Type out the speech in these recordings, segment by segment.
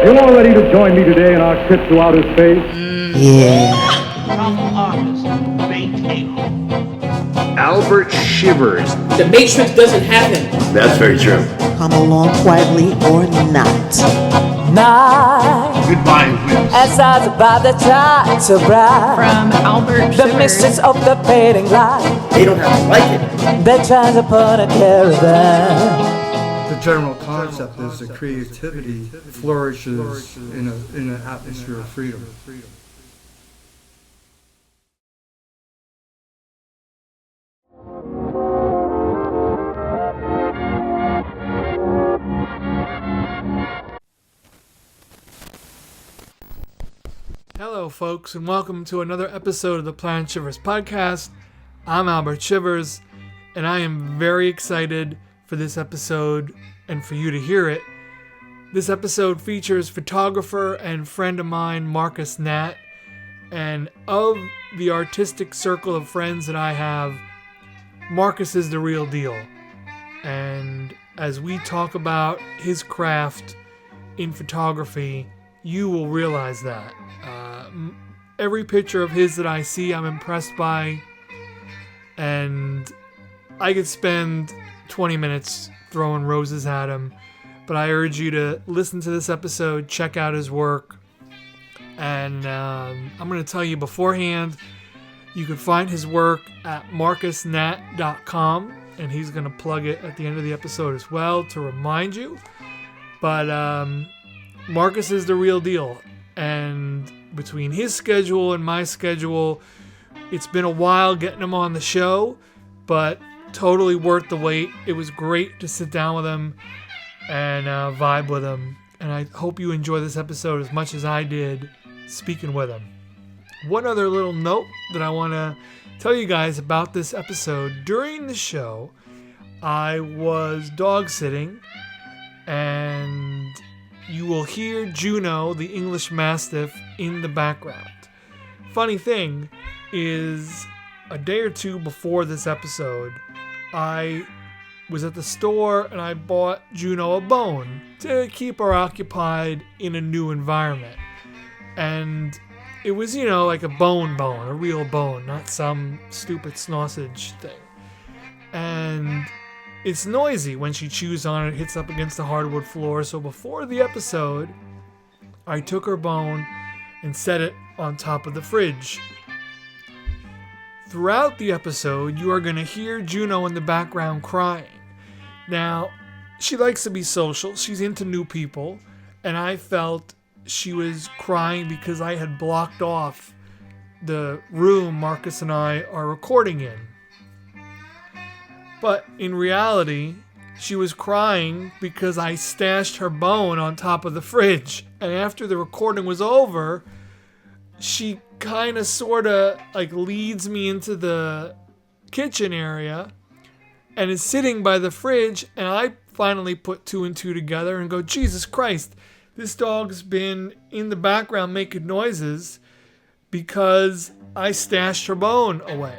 You all ready to join me today in our trip to outer space? Yeah. Albert Shivers. The Matrix doesn't happen. That's very true. Come along quietly or not. Night, Goodbye, Whips. as I was about to try to bribe From Albert the Shivers. mistress of the fading light. They don't have to like it. They're trying to put a caravan. The general concept is that creativity flourishes in an atmosphere of freedom. Hello, folks, and welcome to another episode of the Planet Shivers podcast. I'm Albert Shivers, and I am very excited for this episode and for you to hear it. This episode features photographer and friend of mine, Marcus Natt, and of the artistic circle of friends that I have, Marcus is the real deal. And as we talk about his craft in photography, you will realize that. Every picture of his that I see, I'm impressed by, and I could spend 20 minutes throwing roses at him, but I urge you to listen to this episode, check out his work, and I'm going to tell you beforehand, you can find his work at marcusnatt.com, and he's going to plug it at the end of the episode as well to remind you, but Marcus is the real deal, and between his schedule and my schedule, it's been a while getting him on the show, but totally worth the wait. It was great to sit down with him and vibe with him, and I hope you enjoy this episode as much as I did speaking with him. One other little note that I want to tell you guys about this episode. During the show, I was dog sitting, and you will hear Juno, the English Mastiff, in the background. Funny thing is, a day or two before this episode, I was at the store and I bought Juno a bone to keep her occupied in a new environment. And it was, like a bone, a real bone, not some stupid sausage thing. And it's noisy when she chews on it, hits up against the hardwood floor. So before the episode, I took her bone and set it on top of the fridge. Throughout the episode, you are going to hear Juno in the background crying. Now, she likes to be social. She's into new people. And I felt she was crying because I had blocked off the room Marcus and I are recording in. But in reality, she was crying because I stashed her bone on top of the fridge. And after the recording was over, she kind of sort of leads me into the kitchen area and is sitting by the fridge. And I finally put two and two together and go, Jesus Christ, this dog's been in the background making noises because I stashed her bone away.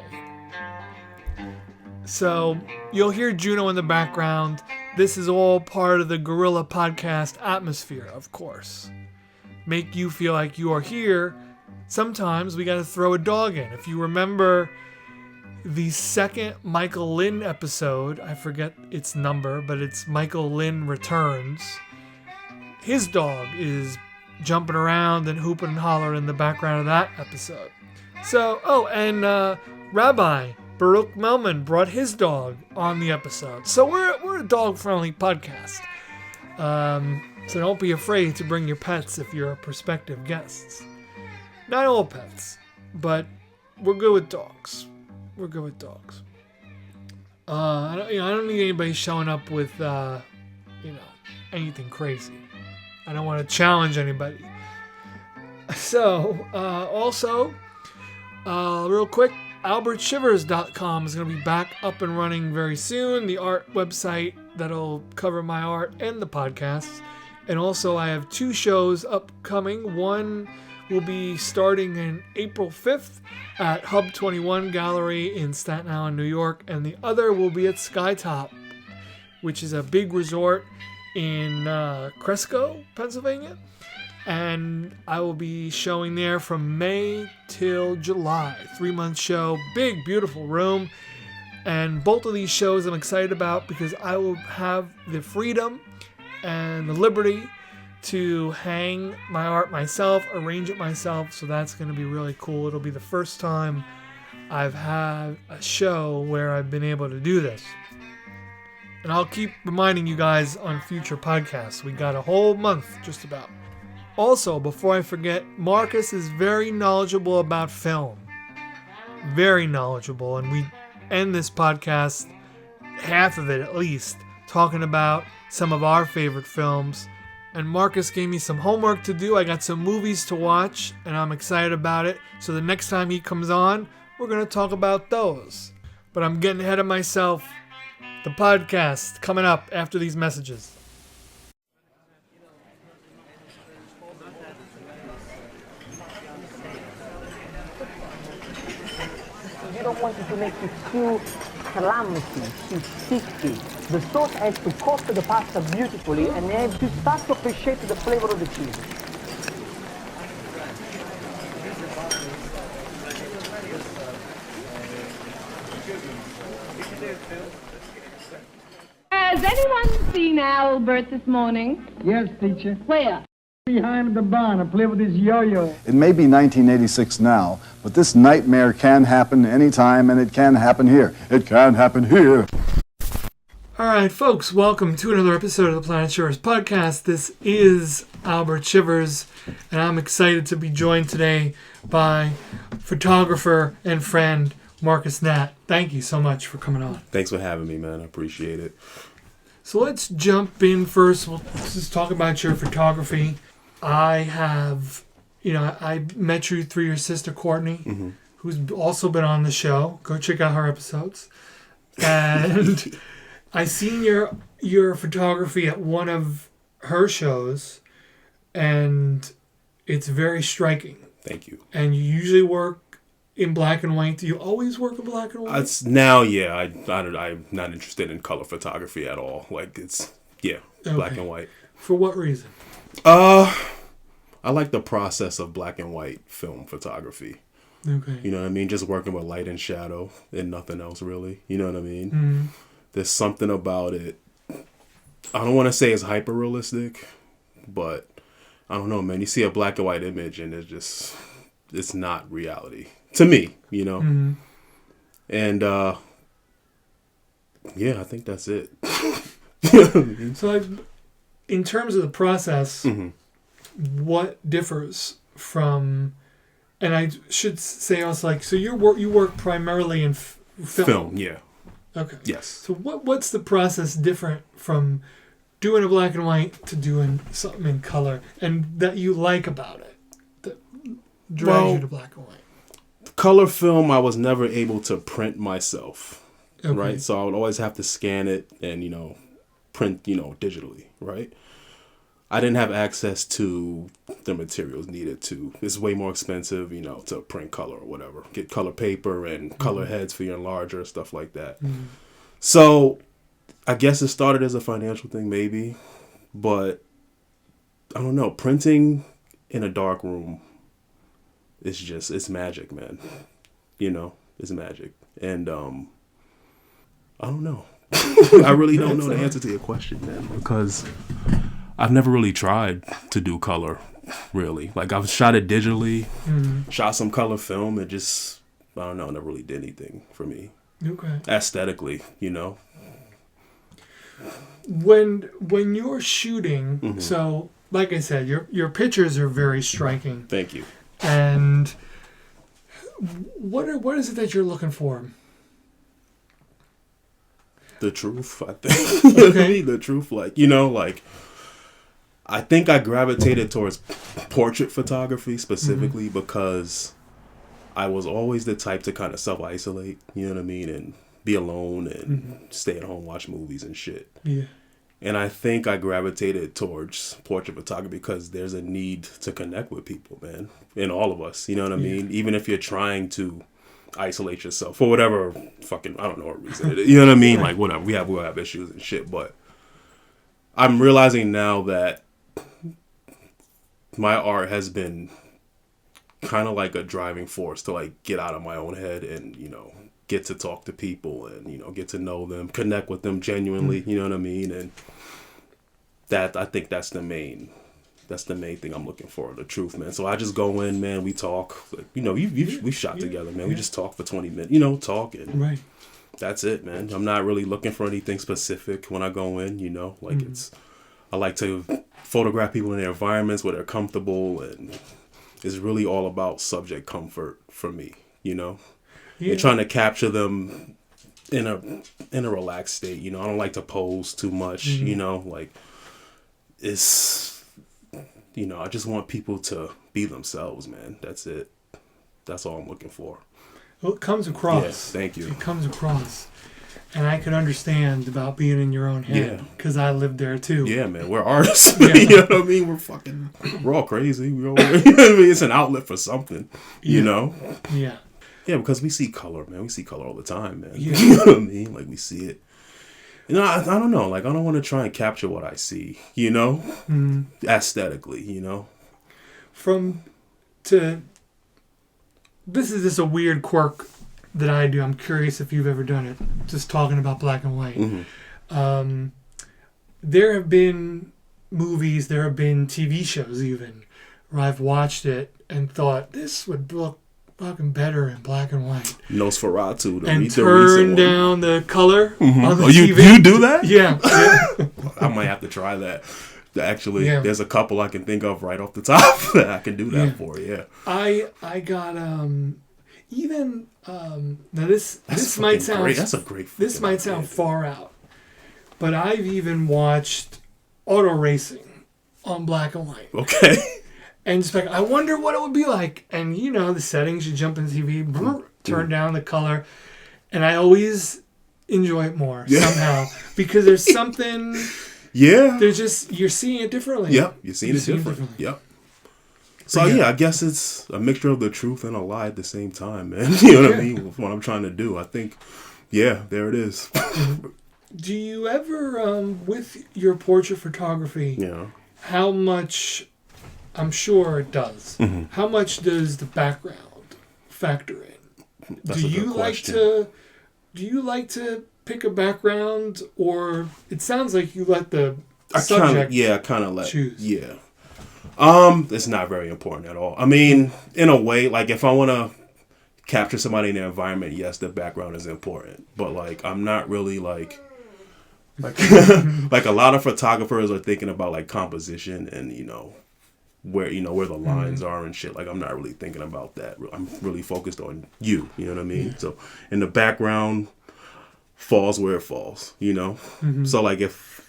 So you'll hear Juno in the background. This is all part of the Gorilla Podcast atmosphere, of course. Make you feel like you are here. Sometimes we got to throw a dog in. If you remember the second Michael Lynn episode, I forget its number, but it's Michael Lynn Returns. His dog is jumping around and hooping and hollering in the background of that episode. So, and Rabbi Baruch Melman brought his dog on the episode. So we're a dog-friendly podcast. So don't be afraid to bring your pets if you're prospective guests. Not all pets, but we're good with dogs. I don't need anybody showing up with, anything crazy. I don't want to challenge anybody. So, also, real quick, AlbertShivers.com is going to be back up and running very soon. The art website that'll cover my art and the podcasts. And also, I have two shows upcoming. One will be starting in April 5th at Hub 21 Gallery in Staten Island, New York. And the other will be at Skytop, which is a big resort in Cresco, Pennsylvania. and I will be showing there from May till July. 3-month show, big, beautiful room. And both of these shows I'm excited about because I will have the freedom and the liberty to hang my art myself, arrange it myself. So that's going to be really cool. It'll be the first time I've had a show where I've been able to do this. And I'll keep reminding you guys on future podcasts. We got a whole month just about. Also, before I forget, Marcus is very knowledgeable about film. Very knowledgeable. And we end this podcast, half of it at least, talking about some of our favorite films. And Marcus gave me some homework to do. I got some movies to watch, and I'm excited about it. So the next time he comes on, we're going to talk about those. But I'm getting ahead of myself. The podcast coming up after these messages. You don't want it to make it too calamity, too sticky. The sauce has to coat the pasta beautifully and you have to start to appreciate the flavor of the cheese. Has anyone seen Albert this morning? Yes, teacher. Where? Behind the barn, I play with his yo-yo. It may be 1986 now, but this nightmare can happen anytime, and it can happen here. It can happen here. All right, folks, welcome to another episode of the Planet Shivers podcast. This is Albert Shivers, and I'm excited to be joined today by photographer and friend Marcus Natt. Thank you so much for coming on. Thanks for having me, man. I appreciate it. So let's jump in first. We'll just talk about your photography. I met you through your sister Courtney, who's also been on the show. Go check out her episodes. And I seen your photography at one of her shows, and it's very striking. Thank you. And you usually work in black and white. Do you always work in black and white? It's now, yeah. I'm not interested in color photography at all. Like it's black and white. For what reason? I like the process of black and white film photography. Okay. You know what I mean? Just working with light and shadow and nothing else really. You know what I mean? Mm-hmm. There's something about it. I don't want to say it's hyper realistic, but I don't know, man. You see a black and white image and it's not reality to me, you know? Mm-hmm. And I think that's it. So in terms of the process, what differs from, and I should say also, like, so you work primarily in film. Yeah. Okay. Yes. So what's the process different from doing a black and white to doing something in color, and that you like about it that drives you to black and white? Color film, I was never able to print myself, Okay. right? So I would always have to scan it and, print, digitally, right? I didn't have access to the materials needed to. It's way more expensive, to print color or whatever. Get color paper and color heads for your enlarger, stuff like that. Mm-hmm. So I guess it started as a financial thing maybe, but I don't know. Printing in a dark room, it's magic, man. It's magic. And I don't know. I really don't know the answer to your question, man, because I've never really tried to do color, really. Like, I've shot it digitally, shot some color film, and just, I don't know, never really did anything for me. Okay. Aesthetically, When you're shooting, so, like I said, your pictures are very striking. Thank you. And what is it that you're looking for? The truth, I think. Okay. The truth, I think I gravitated towards portrait photography specifically because I was always the type to kind of self-isolate, you know what I mean, and be alone and stay at home, watch movies and shit. Yeah. And I think I gravitated towards portrait photography because there's a need to connect with people, man, in all of us, you know what I mean? Even if you're trying to isolate yourself for whatever fucking, I don't know what reason it is, you know what I mean? Like, whatever, we'll have issues and shit, but I'm realizing now that my art has been kind of like a driving force to like get out of my own head and, you know, get to talk to people and, you know, get to know them, connect with them genuinely, you know what I mean? And that, I think that's the main thing I'm looking for, the truth, man. So I just go in, man, we talk, like, you know, we shot together, man. We just talk for 20 minutes, you know, talk and right. That's it, man. I'm not really looking for anything specific when I go in, you know, like I like to photograph people in their environments where they're comfortable, and it's really all about subject comfort for me, you know. You're trying to capture them in a relaxed state, you know. I don't like to pose too much, you know, like it's, you know, I just want people to be themselves, man. That's it. That's all I'm looking for. Well, it comes across. Yes, thank you. It comes across. And I could understand about being in your own head, because I lived there too. Yeah, man, we're artists. You know what I mean? We're all crazy. You know what I mean? It's an outlet for something, you know? Yeah. Yeah, because we see color, man. We see color all the time, man. Yeah. You know what I mean? Like, we see it. You know, I don't know. Like, I don't want to try and capture what I see, you know? Aesthetically, you know? This is just a weird quirk that I do. I'm curious if you've ever done it. Just talking about black and white. There have been movies, there have been TV shows even, where I've watched it and thought, this would look fucking better in black and white. Nosferatu. And turn down the color on the TV. You do that? Yeah. I might have to try that. Actually, there's a couple I can think of right off the top that I can do that for. Yeah. I got even now this might sound great. That's a great. This might sound far out, but I've even watched auto racing on black and white. Okay. And just like, I wonder what it would be like. And you know, the settings, you jump in the TV, turn down the color, and I always enjoy it more somehow because there's something. Yeah. There's just, you're seeing it differently. Yep. You're seeing it differently. Yep. So I guess it's a mixture of the truth and a lie at the same time, man. You know what I mean? With what I'm trying to do. I think, there it is. Do you ever, with your portrait photography, how much, I'm sure it does, how much does the background factor in? That's a good question. Do you like to pick a background, or it sounds like you let the subject choose? Yeah. It's not very important at all. I mean, in a way, like if I want to capture somebody in their environment, yes, the background is important. But like, I'm not really like a lot of photographers are thinking about like composition and where the lines are and shit. Like, I'm not really thinking about that. I'm really focused on you. You know what I mean? Yeah. So in the background falls where it falls. So like if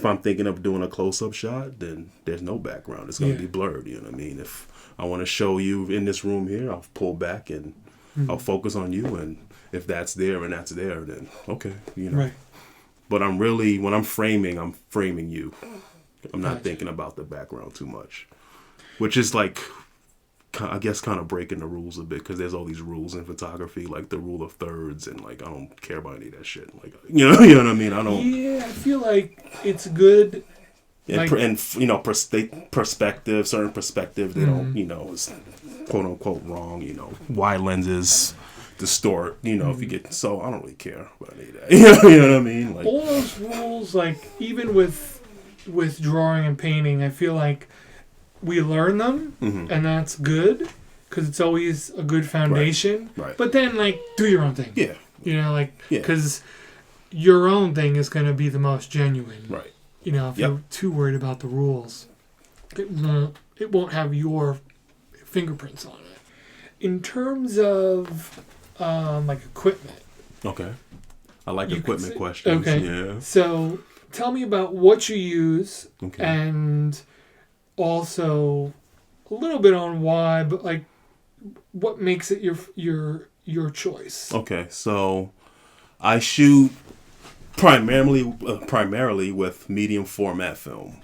I'm thinking of doing a close-up shot, then there's no background. It's going to be blurred, you know what I mean? If I want to show you in this room here, I'll pull back and I'll focus on you, and if that's there and that's there, then okay, Right. But when I'm framing you. I'm not thinking about the background too much, which is like, I guess, kind of breaking the rules a bit, because there's all these rules in photography, like the rule of thirds, and like I don't care about any of that shit. Like you know what I mean? I don't. Yeah, I feel like it's good. Perspective, certain perspective, they don't, it's quote unquote wrong. Wide lenses distort. If you get, so I don't really care about any of that. You know what I mean? Like all those rules, like even with drawing and painting, I feel like we learn them, and that's good, because it's always a good foundation. Right. But then, like, do your own thing. Yeah. Because your own thing is going to be the most genuine. Right. If you're too worried about the rules, it won't have your fingerprints on it. In terms of, like, equipment. Okay. I like equipment questions. Okay. Yeah. So tell me about what you use, and also a little bit on why, but like what makes it your choice. Okay, so I shoot primarily with medium format film,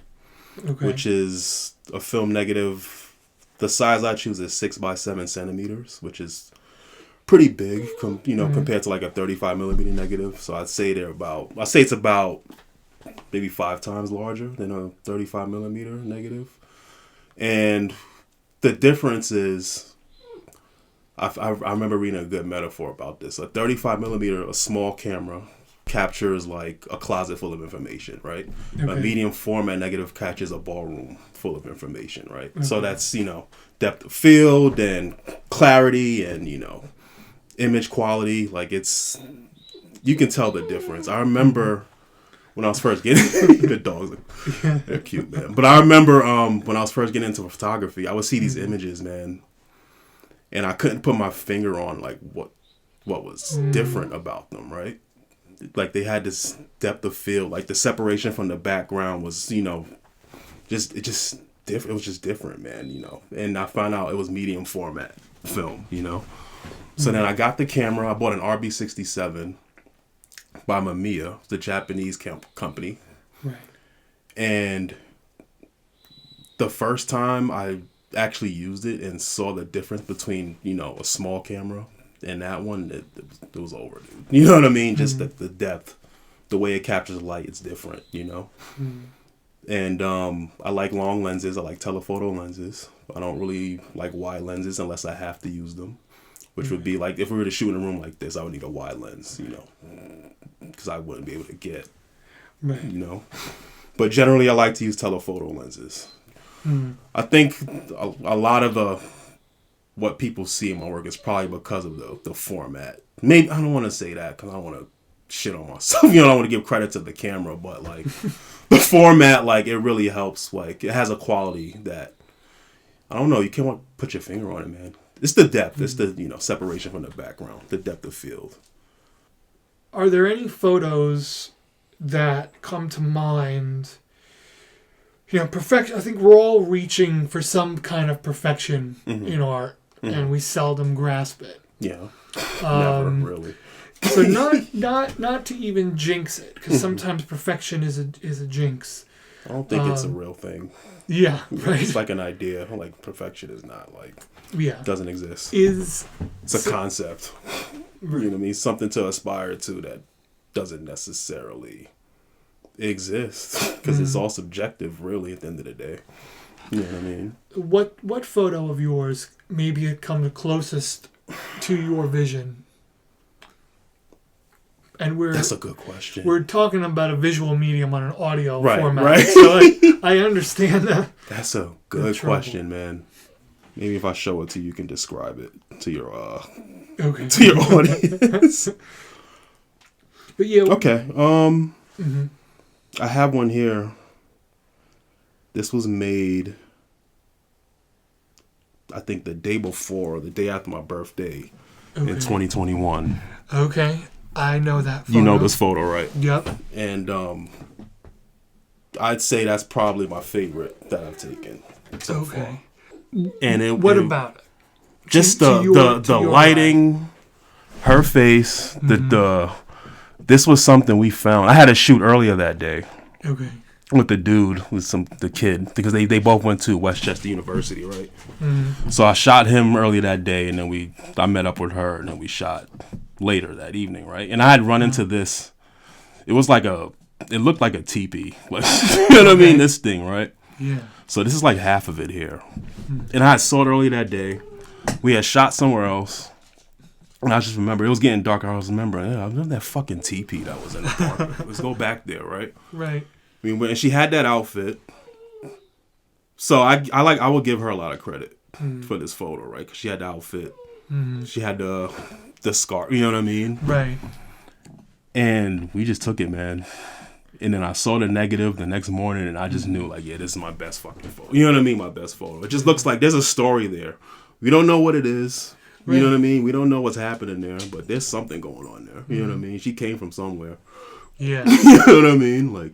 which is a film negative. The size I choose is 6x7 centimeters, which is pretty big, compared to like a 35 millimeter negative. So I'd say it's about maybe 5 times larger than a 35 millimeter negative. And the difference is, I remember reading a good metaphor about this. A 35 millimeter, a small camera, captures like a closet full of information, right? Okay. A medium format negative catches a ballroom full of information, right? Okay. So that's, depth of field and clarity and, image quality. Like you can tell the difference. I remember when I was first getting the dogs, they're cute, man. But I remember when I was first getting into photography, I would see these images, man, and I couldn't put my finger on like what was different about them, right? Like they had this depth of field, like the separation from the background was, just different. It was just different, man, And I found out it was medium format film, So then I got the camera. I bought an RB67 by Mamiya, the Japanese company. Right. And the first time I actually used it and saw the difference between, a small camera and that one, it was over, dude. You know what I mean? Just the depth, the way it captures light, it's different, And I like long lenses. I like telephoto lenses. I don't really like wide lenses unless I have to use them, which would be like if we were to shoot in a room like this, I would need a wide lens, because I wouldn't be able to get, right. But generally, I like to use telephoto lenses. I think a lot of what people see in my work is probably because of the format. Maybe I don't want to say that because I don't want to shit on myself. I don't want to give credit to the camera, but like the format, like it really helps. Like it has a quality that I don't know. You can't put your finger on it, man. It's the depth. It's the separation from the background, the depth of field. Are there any photos that come to mind? Perfection. I think we're all reaching for some kind of perfection in art, and we seldom grasp it. Yeah, never really. So not to even jinx it, because sometimes perfection is a jinx. I don't think it's a real thing. Yeah, right. It's like an idea. Like perfection is not like doesn't exist. It's a concept. You know what I mean? Something to aspire to that doesn't necessarily exist because it's all subjective, really. At the end of the day, you know what I mean. What photo of yours maybe had come the closest to your vision? And that's a good question. We're talking about a visual medium on an audio format, right? So I understand that. That's a good question, man. Maybe if I show it to you, you can describe it to your to your audience. But yeah. Okay. I have one here. This was made, I think, the day before or the day after my birthday in 2021. Okay. I know that photo. You know this photo, right? Yep. And I'd say that's probably my favorite that I've taken so far. And what about it? Just the lighting, her face, this was something we found. I had a shoot earlier that day. Okay. With the dude, the kid, because they both went to Westchester University, right? So I shot him earlier that day, and then I met up with her, and then we shot later that evening, right? And I had run into this. It looked like a teepee, like, you know what I mean? This thing, right? Yeah. So this is like half of it here, and I saw it earlier that day. We had shot somewhere else. And I just remember, it was getting darker. I was remembering, I remember that fucking teepee that was in the park. Let's go back there, right? Right. I mean, and she had that outfit. So I would give her a lot of credit for this photo, right? Because she had the outfit. She had the scarf, you know what I mean? Right. And we just took it, man. And then I saw the negative the next morning, and I just knew, like, yeah, this is my best fucking photo. You know what I mean? My best photo. It just looks like there's a story there. We don't know what it is. You know what I mean? We don't know what's happening there, but there's something going on there. You know what I mean? She came from somewhere. Yeah. You know what I mean? Like,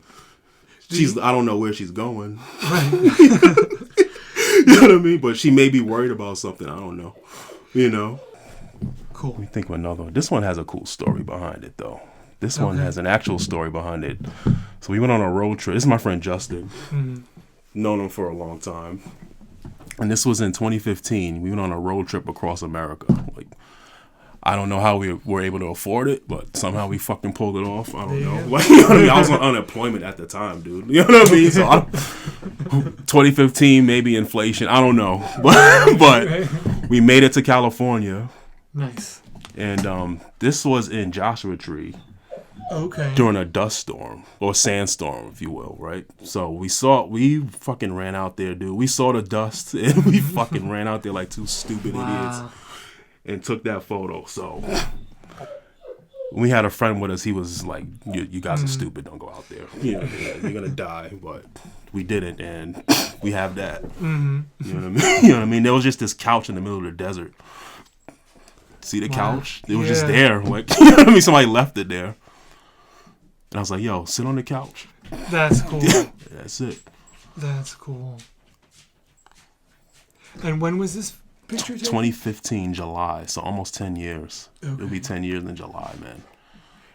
I don't know where she's going. Right. You know what I mean? But she may be worried about something. I don't know. You know? Cool. Let me think of another one. This one has a cool story behind it, though. This one has an actual story behind it. So we went on a road trip. This is my friend Justin. Known him for a long time. And this was in 2015. We went on a road trip across America. Like, I don't know how we were able to afford it, but somehow we fucking pulled it off. I don't know. Like, you know what I mean? I was on unemployment at the time, dude. You know what I mean? So 2015, maybe inflation. I don't know. But we made it to California. Nice. And this was in Joshua Tree. Okay. During a dust storm or sandstorm, if you will, right? So we fucking ran out there, dude. We saw the dust and we fucking ran out there like two stupid idiots and took that photo. So we had a friend with us. He was like, "You guys are stupid. Don't go out there. You know, you're gonna die." But we didn't, and we have that. Mm-hmm. You know what I mean? You know what I mean? There was just this couch in the middle of the desert. See the couch? It was just there. Like, you know what I mean? Somebody left it there. And I was like, yo, sit on the couch. That's cool. That's it. That's cool. And when was this picture taken? 2015, July. So almost 10 years. Okay. It'll be 10 years in July, man.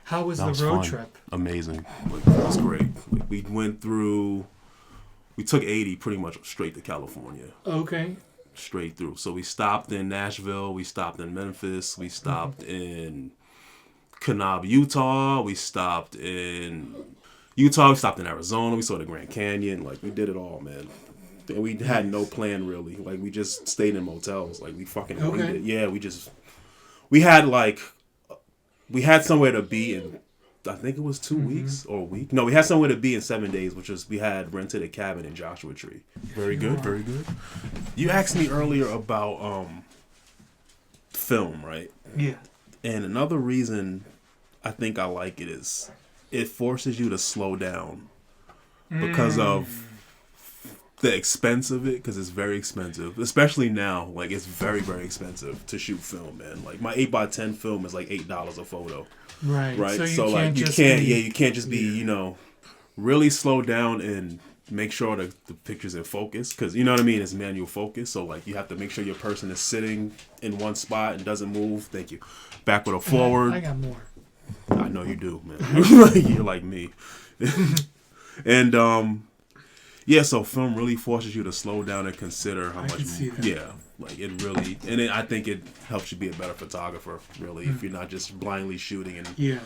How was the road trip? Amazing. Like, it was great. Like, we took 80 pretty much straight to California. Okay. Straight through. So we stopped in Nashville. We stopped in Memphis. We stopped in Kanab, Utah. We stopped in Utah. We stopped in Arizona. We saw the Grand Canyon. Like, we did it all, man. And we had no plan, really. Like, we just stayed in motels. Like, we fucking winged it. Yeah, we had somewhere to be in, I think it was 2 weeks or a week. No, we had somewhere to be in 7 days, which was, we had rented a cabin in Joshua Tree. Very good, very good. You asked me earlier about film, right? Yeah. And another reason I think I like it is it forces you to slow down because of the expense of it, because it's very expensive, especially now. Like, it's very, very expensive to shoot film, man. Like, my 8x10 film is like $8 a photo. Right. Right. So like, you can't just be, you know, really slow down and make sure the picture's in focus, because, you know what I mean, it's manual focus. So, like, you have to make sure your person is sitting in one spot and doesn't move. Thank you. Backward or forward. I got more. I know you do, man. You're like me. And yeah, so film really forces you to slow down and consider how much. Yeah, like, it really, and I think it helps you be a better photographer, really, if you're not just blindly shooting and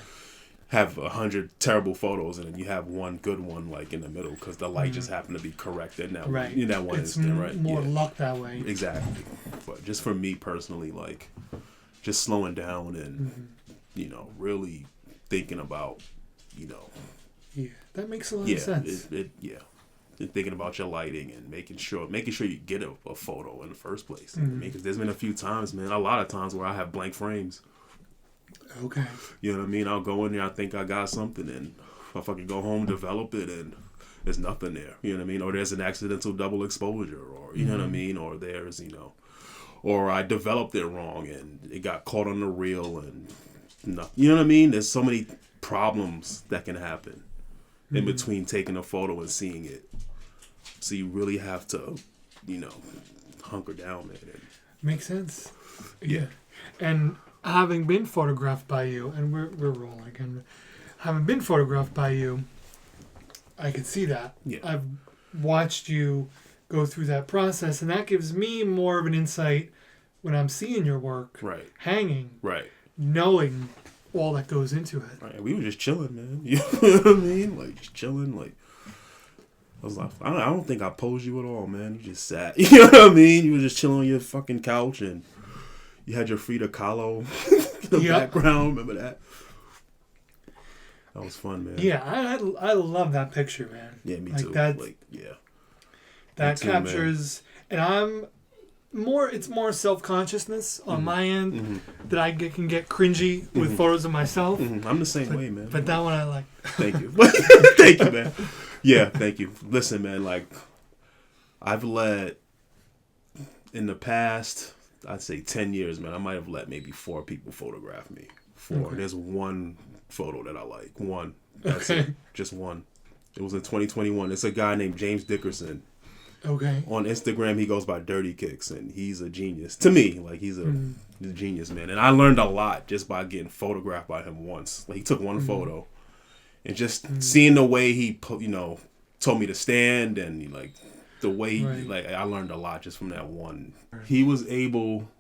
have 100 terrible photos and then you have one good one, like, in the middle, because the light just happened to be correct in that one instant, right? More luck that way. Exactly. But just for me personally, like, just slowing down and you know, really thinking about, you know. Yeah, that makes a lot of sense. And thinking about your lighting and making sure you get a photo in the first place. I mean, because there's been a few times, man, a lot of times where I have blank frames. Okay. You know what I mean? I'll go in there, I think I got something, and I fucking go home, develop it, and there's nothing there. You know what I mean? Or there's an accidental double exposure, or, you know what I mean? Or there's, you know, or I developed it wrong and it got caught on the reel and nothing. You know what I mean? There's so many problems that can happen in between taking a photo and seeing it. So you really have to, you know, hunker down, man. Makes sense. Yeah. And having been photographed by you, and we're rolling, and having been photographed by you, I could see that. Yeah. I've watched you go through that process, and that gives me more of an insight when I'm seeing your work hanging, knowing all that goes into it. Right. We were just chilling, man. You know what I mean? Like, just chilling. Like, I was like, I don't think I posed you at all, man. You just sat. You know what I mean? You were just chilling on your fucking couch, and you had your Frida Kahlo in the background. Remember that? That was fun, man. Yeah, I love that picture, man. Yeah, me like too. That, like, yeah. That too, captures, man. And it's more self-consciousness on my end that I can get cringy with photos of myself. I'm the same way, man. But that one I like. Thank you. Thank you, man. Yeah, thank you. Listen, man, like, I've let, in the past, I'd say 10 years, man, I might have let maybe 4 people photograph me. 4. Okay. There's one photo that I like. One. That's it. Just one. It was in 2021. It's a guy named James Dickerson. Okay. On Instagram, he goes by Dirty Kicks, and he's a genius. To me, like, he's a genius, man. And I learned a lot just by getting photographed by him once. Like, he took one photo, and just seeing the way he, you know, told me to stand, and, like, the way he, like, I learned a lot just from that one. He was able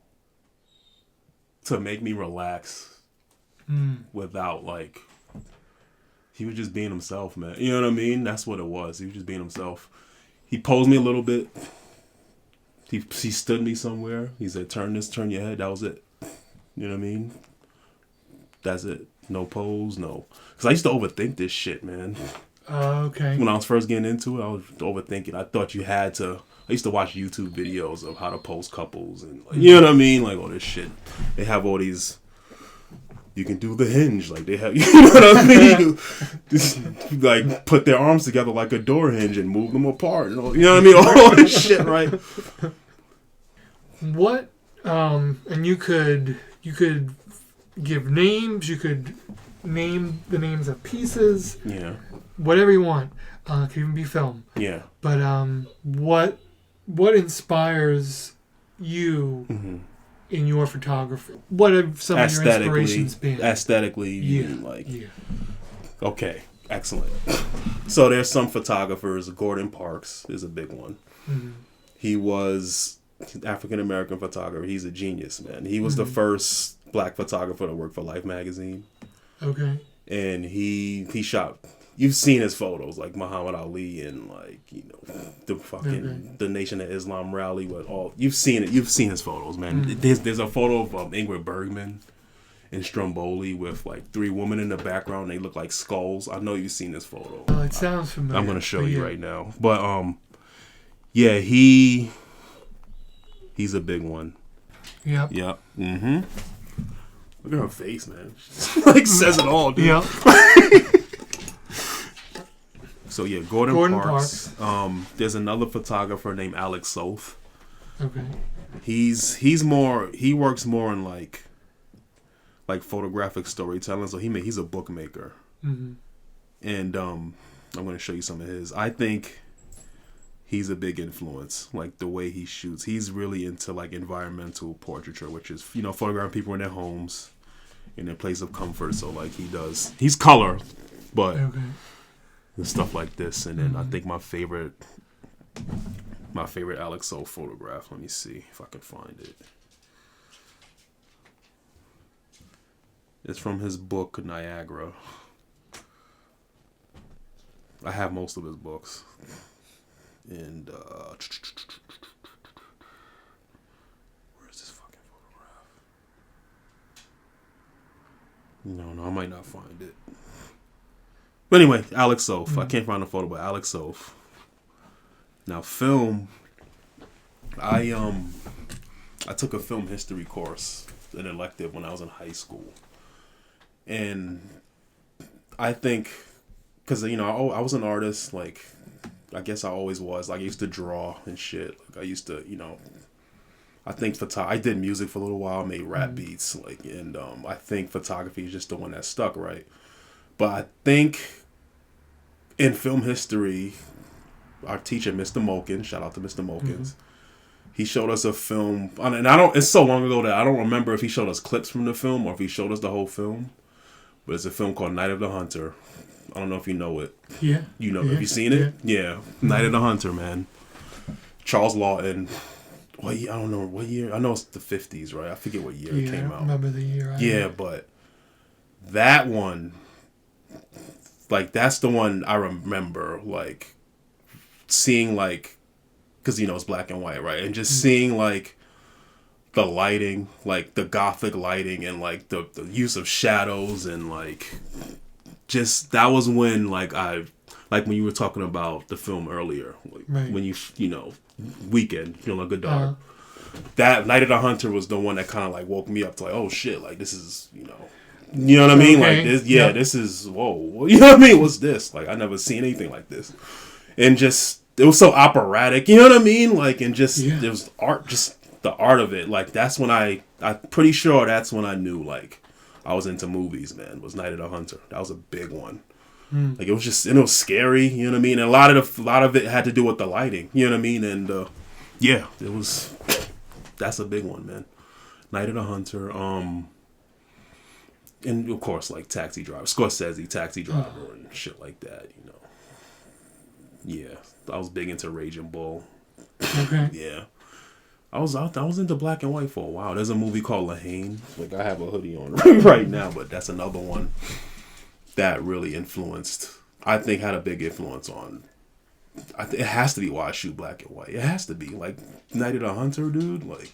to make me relax without like. He was just being himself, man. You know what I mean? That's what it was. He was just being himself. He posed me a little bit. He stood me somewhere. He said, turn your head. That was it. You know what I mean? That's it. No pose, no. Because I used to overthink this shit, man. Okay. When I was first getting into it, I was overthinking. I thought you had to. I used to watch YouTube videos of how to pose couples and, like, you know what I mean? Like all this shit. They have all these. You can do the hinge, like they have, you know what I mean? Just like put their arms together like a door hinge and move them apart. You know what I mean? All this shit, right? What? And you could give names. You could name the names of pieces. Yeah. Whatever you want. It can even be film. Yeah. But what inspires you? Mm-hmm. In your photography, what have some of your inspirations been? Aesthetically, yeah. Okay, excellent. So there's some photographers. Gordon Parks is a big one. Mm-hmm. He was African American photographer. He's a genius, man. He was the first black photographer to work for Life magazine. Okay. And he shot. You've seen his photos, like Muhammad Ali and like the fucking the Nation of Islam rally with all. You've seen it. You've seen his photos, man. There's a photo of Ingrid Bergman in Stromboli with like 3 women in the background. They look like skulls. I know you've seen this photo. Oh, it sounds familiar. I'm gonna show you right now. But yeah, he's a big one. Yep. Yep. Mm-hmm. Look at her face, man. She like says it all, dude. Yep. So yeah, Gordon Parks. There's another photographer named Alex Soth. Okay. He works more in like photographic storytelling. So he's a bookmaker. Mm-hmm. And I'm gonna show you some of his. I think he's a big influence. Like the way he shoots, he's really into like environmental portraiture, which is photographing people in their homes, in their place of comfort. So like he's color, but. Okay. And stuff like this, and then I think my favorite Alex Soth photograph. Let me see if I can find it. It's from his book Niagara. I have most of his books, and where's this fucking photograph? No, I might not find it. But anyway, Alex Soth. I can't find a photo, but Alex Soth. Now, film. I took a film history course, an elective, when I was in high school, and I think, because I was an artist. Like, I guess I always was. Like, I used to draw and shit. Like, I used to, I think I did music for a little while, made rap beats, like, and I think photography is just the one that stuck, right? But I think in film history, our teacher, Mr. Mulkin, shout out to Mr. Mulkins, he showed us a film, and it's so long ago that I don't remember if he showed us clips from the film or if he showed us the whole film, but it's a film called Night of the Hunter. I don't know if you know it. Yeah. Have you seen it? Yeah. Night of the Hunter, man. Charles Lawton. I don't know what year. I know it's the 50s, right? I forget what year it came out. I remember the year. But that one, like, that's the one I remember, like, seeing, like, because, it's black and white, right? And just seeing, like, the lighting, like, the gothic lighting and, like, the use of shadows and, like, just, that was when, like, when you were talking about the film earlier, like, right. When Weekend, Like a Dog. That Night of the Hunter was the one that kind of, like, woke me up to, like, oh, shit, like, this is, you know what I mean? Okay. Like, this, this is, whoa, you know what I mean? What's this? Like, I never seen anything like this. And just, it was so operatic, you know what I mean? Like, and just, it was art, just the art of it. Like, that's when I'm pretty sure that's when I knew, like, I was into movies, man, was Night of the Hunter. That was a big one. Like, it was just, and it was scary, you know what I mean? And a lot of it had to do with the lighting, you know what I mean? And, it was, that's a big one, man. Night of the Hunter, and of course, like, Taxi Driver, Scorsese, Taxi Driver, and shit like that, Yeah, I was big into Raging Bull. Okay. Yeah. I was into black and white for a while. There's a movie called Lahane. Like, I have a hoodie on right now, but that's another one that really influenced. I think had a big influence on. It has to be why I shoot black and white. It has to be like Night of the Hunter, dude. Like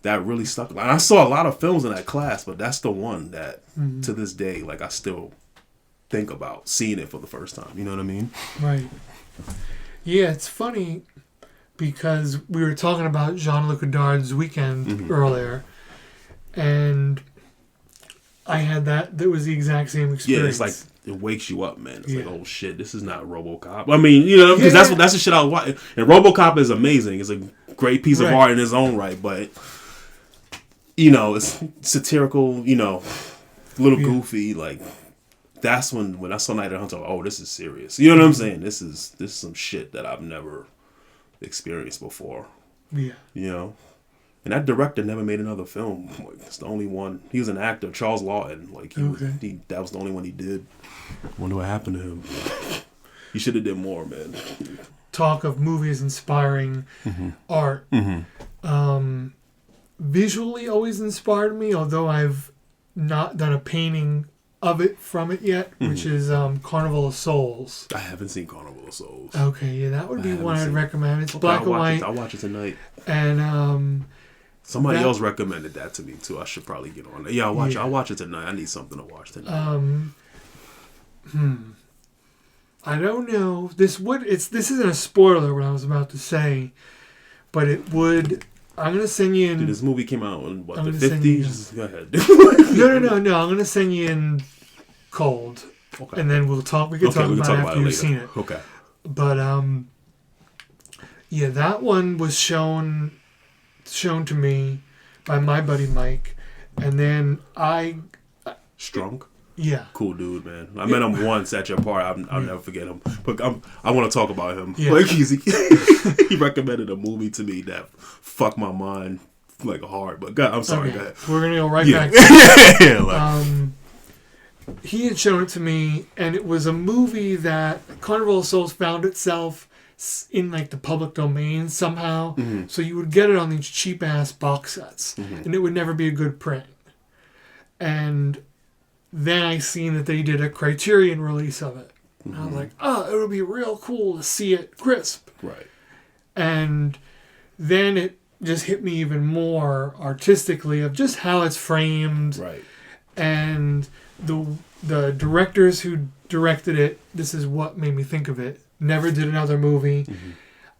that really stuck. And I saw a lot of films in that class, but that's the one that to this day, like I still think about seeing it for the first time. You know what I mean? Right. Yeah, it's funny because we were talking about Jean-Luc Godard's Weekend earlier, and I had that was the exact same experience. Yeah, it's like it wakes you up, man. It's like, oh shit, this is not RoboCop. I mean, you know, because that's the shit I was watching. And RoboCop is amazing. It's a great piece of art in its own right, but you know, it's satirical. You know, a little goofy. Like that's when I saw Night of the Hunter. Like, oh, this is serious. You know what I'm saying? This is some shit that I've never experienced before. Yeah. You know. And that director never made another film. Like, it's the only one. He was an actor, Charles Lawton. Like that was the only one he did. Wonder what happened to him. He should have did more, man. Talk of movies inspiring art. Visually always inspired me, although I've not done a painting of it from it yet, which is Carnival of Souls. I haven't seen Carnival of Souls. Okay, yeah, that would be one I'd recommend. It's black and white. I'll watch it tonight. And somebody else recommended that to me too. I should probably get on it. Yeah, I'll watch it. I'll watch it tonight. I need something to watch tonight. I don't know. This isn't a spoiler what I was about to say, but it would. I'm gonna send you in. Dude, this movie came out in the 50s. Go ahead. No. I'm gonna send you in cold, and then we'll talk. We can talk about it after you've seen it. Okay. But yeah, that one was shown to me by my buddy Mike, and then Strunk. Yeah. Cool dude, man. I met him once at your party. I'll never forget him. But I want to talk about him. Yeah. Like he recommended a movie to me that fucked my mind like hard. But God, I'm sorry. Go ahead. We're gonna go right back. He had shown it to me, and it was a movie that Carnival of Souls found itself in like the public domain somehow. So you would get it on these cheap ass box sets, and it would never be a good print. And then I seen that they did a Criterion release of it. And I was like, oh, it would be real cool to see it crisp. Right. And then it just hit me even more artistically of just how it's framed. Right. And the directors who directed it, this is what made me think of it, never did another movie.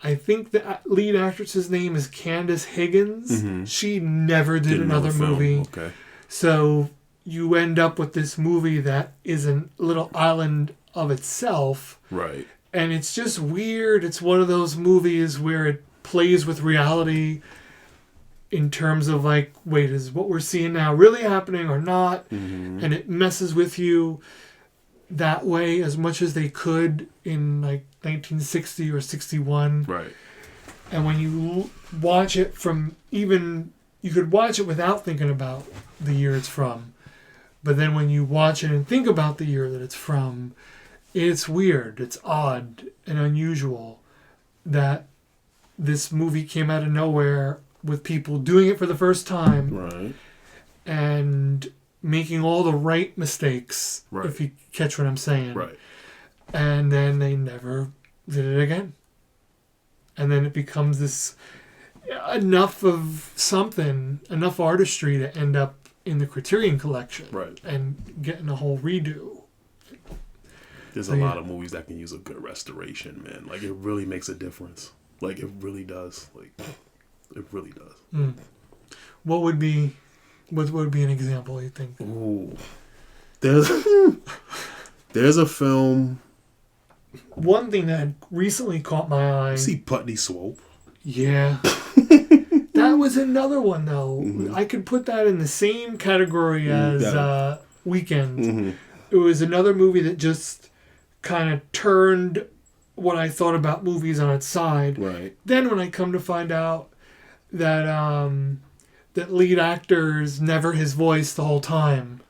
I think the lead actress's name is Candace Higgins. She never did another movie. Okay. So you end up with this movie that is a little island of itself. Right. And it's just weird. It's one of those movies where it plays with reality in terms of like, wait, is what we're seeing now really happening or not? And it messes with you that way as much as they could in like 1960 or 61. Right. And when you watch it you could watch it without thinking about the year it's from. But then when you watch it and think about the year that it's from, it's weird, it's odd and unusual that this movie came out of nowhere with people doing it for the first time. Right. And making all the right mistakes, if you catch what I'm saying. Right. And then they never did it again. And then it becomes this enough artistry to end up in the Criterion collection. Right. And getting a whole redo. There's a lot of movies that can use a good restoration, man. Like, it really makes a difference. Like, it really does. Like, it really does. What would be an example, you think? Ooh. There's a film. One thing that recently caught my eye. You see Putney Swope? Yeah. That was another one, though. I could put that in the same category as Weekend. It was another movie that just kind of turned what I thought about movies on its side. Right. Then when I come to find out that that lead actor's never his voice the whole time.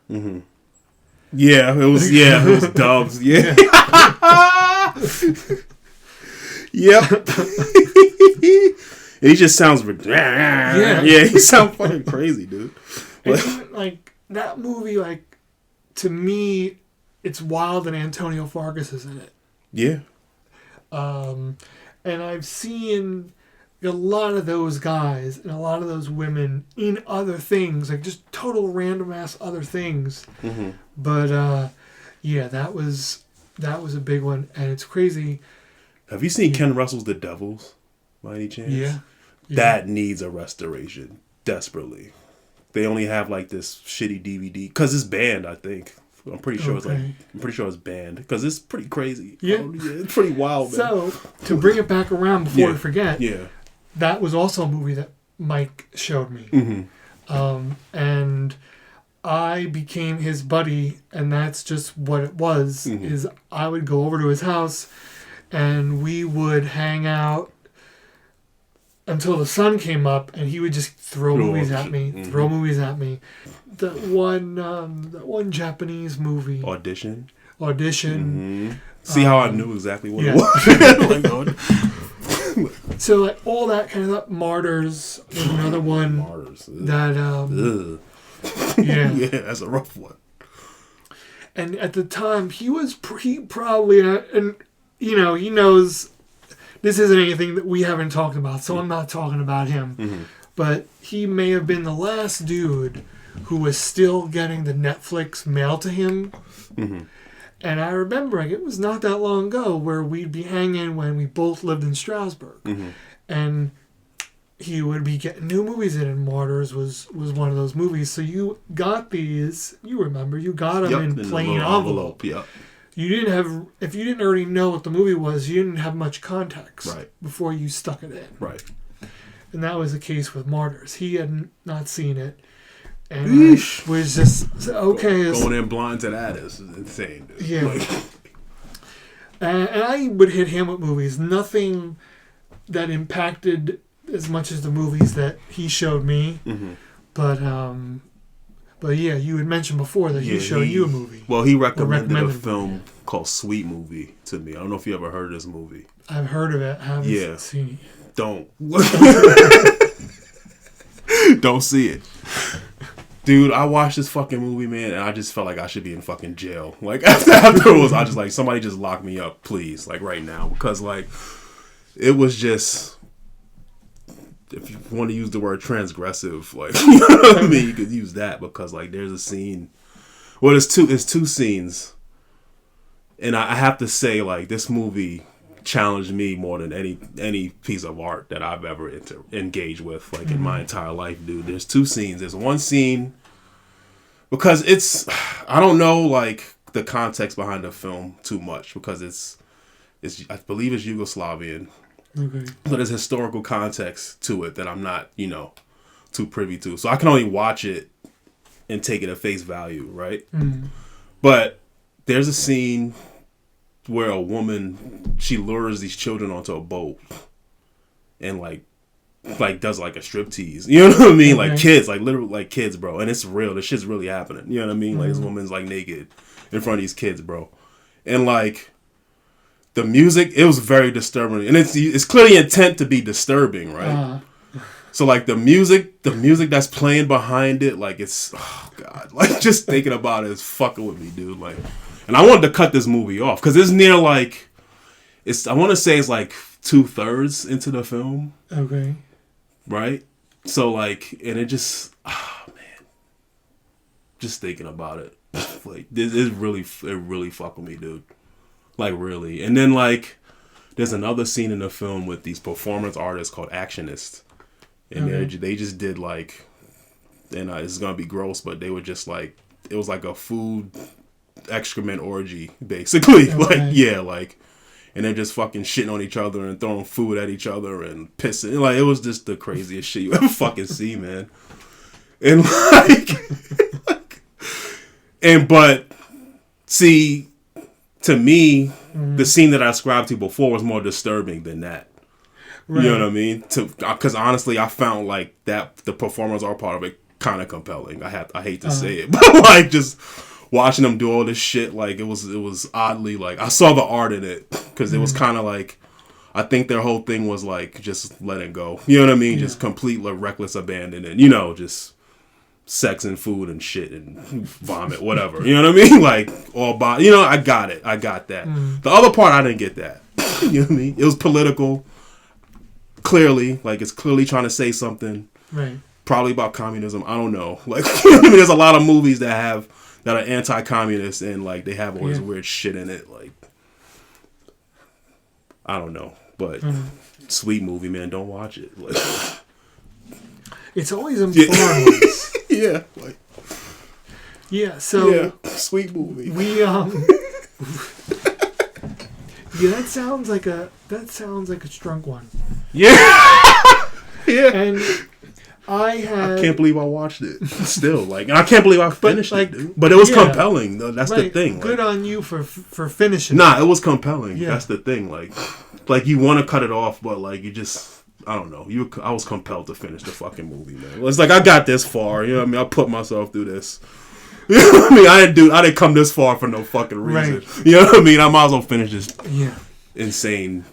Yeah, it was Dubs. Yeah. Yep. he just sounds yeah, he sounds fucking crazy, dude. Like that movie, like to me, it's wild and Antonio Fargas is in it. Yeah. And I've seen a lot of those guys and a lot of those women in other things, like just total random ass other things. Mm-hmm. But yeah, that was a big one, and it's crazy. Have you seen Ken Russell's The Devils, by any chance? Yeah. That needs a restoration desperately. They only have like this shitty DVD because it's banned. I think I'm pretty sure it's banned because it's pretty crazy. Yeah, it's pretty wild. Man. So to bring it back around before I forget, yeah, that was also a movie that Mike showed me, and I became his buddy, and that's just what it was. Is I would go over to his house, and we would hang out until the sun came up, and he would just throw movies at me. That one Japanese movie. Audition. See how I knew exactly what it was. So like all that kind of stuff. Martyrs was another one. That yeah, that's a rough one. And at the time, he probably and you know he knows. This isn't anything that we haven't talked about, so I'm not talking about him. But he may have been the last dude who was still getting the Netflix mailed to him. And I remember it was not that long ago where we'd be hanging when we both lived in Strasbourg. And he would be getting new movies in, and Martyrs was one of those movies. So you got these, you remember, you got them in plain envelope. Yep. You didn't have, if you didn't already know what the movie was, you didn't have much context before you stuck it in. Right. And that was the case with Martyrs. He had not seen it. And was just, okay. Going in blind to that is insane, dude. Yeah. And I would hit him with movies. Nothing that impacted as much as the movies that he showed me. But yeah, you had mentioned before that he showed you a movie. Well, he recommended a film called Sweet Movie to me. I don't know if you ever heard of this movie. I've heard of it. I haven't seen it. Don't. Don't see it. Dude, I watched this fucking movie, man, and I just felt like I should be in fucking jail. Like, afterwards, I just like, somebody just lock me up, please. Like, right now. Because, like, it was just... If you want to use the word transgressive, like, you know what I mean, you could use that because, like, there's a scene. Well, it's two scenes, and I have to say, like, this movie challenged me more than any piece of art that I've ever engaged with, like, in my entire life, dude. There's two scenes. There's one scene because I don't know, like, the context behind the film too much because it's I believe it's Yugoslavian. Okay. But there's historical context to it that I'm not, too privy to. So I can only watch it and take it at face value, right? But there's a scene where a woman, she lures these children onto a boat and like does like a striptease. You know what I mean? Okay. Like kids, like literally like kids, bro. And it's real. This shit's really happening. You know what I mean? Like this woman's like naked in front of these kids, bro. And like the music, it was very disturbing, and it's clearly intent to be disturbing, right? So like the music that's playing behind it, like it's, oh god, like just thinking about it is fucking with me, dude. Like, and I wanted to cut this movie off because it's near like, I want to say it's like 2/3 into the film. Okay. Right. So like, and it just, man, just thinking about it, like it really fucked with me, dude. Like, really. And then, like, there's another scene in the film with these performance artists called actionists. And they just did, like, and it's going to be gross, but they were just, like, it was like a food excrement orgy, basically. Like, yeah, like, and they're just fucking shitting on each other and throwing food at each other and pissing. Like, it was just the craziest shit you ever fucking see, man. And, but, see... To me, the scene that I described to you before was more disturbing than that. Right. You know what I mean? Because honestly, I found like that the performers are part of it kind of compelling. I hate to say it, but like just watching them do all this shit, like it was oddly like I saw the art in it because it was kind of like I think their whole thing was like just letting go. You know what I mean? Just complete like, reckless abandon and, you know, just sex and food and shit and vomit, whatever. You know what I mean? Like, all by, you know, I got it. I got that. The other part, I didn't get that. You know what I mean? It was political. Clearly. Like, it's clearly trying to say something. Right. Probably about communism. I don't know. Like, you know what I mean? There's a lot of movies that are anti-communist and, like, they have all this weird shit in it. Like, I don't know. But, sweet movie, man. Don't watch it. Like, it's always in foreign ones. Yeah. Like, so... Yeah, sweet movie. We, yeah, that sounds like a strunk one. Yeah. Yeah. And I can't believe I watched it. Still, like, I can't believe I finished it, dude. But it was compelling. Though. That's the thing. Good on you for finishing. Nah, it was compelling. Yeah. That's the thing. Like you want to cut it off, but like you just, I don't know. I was compelled to finish the fucking movie, man. It's like I got this far. You know what I mean? I put myself through this. You know what I mean? I didn't come this far for no fucking reason. Right. You know what I mean? I might as well finish this. Yeah. Insane.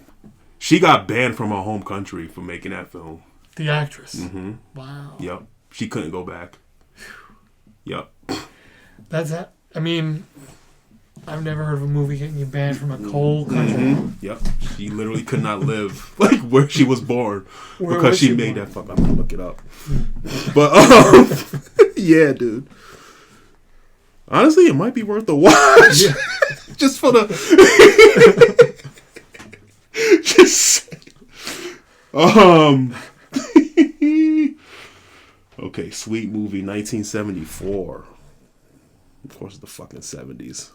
She got banned from her home country for making that film. The actress. Mm-hmm. Wow. Yep. She couldn't go back. Yep. That's that. I mean, I've never heard of a movie getting you banned from a cold country. Yep. She literally could not live like where she was born because she made that fuck. I'm gonna look it up. But yeah, dude. Honestly, it might be worth the watch. Yeah. Just for the just okay, sweet movie 1974. Of course, the fucking 70s.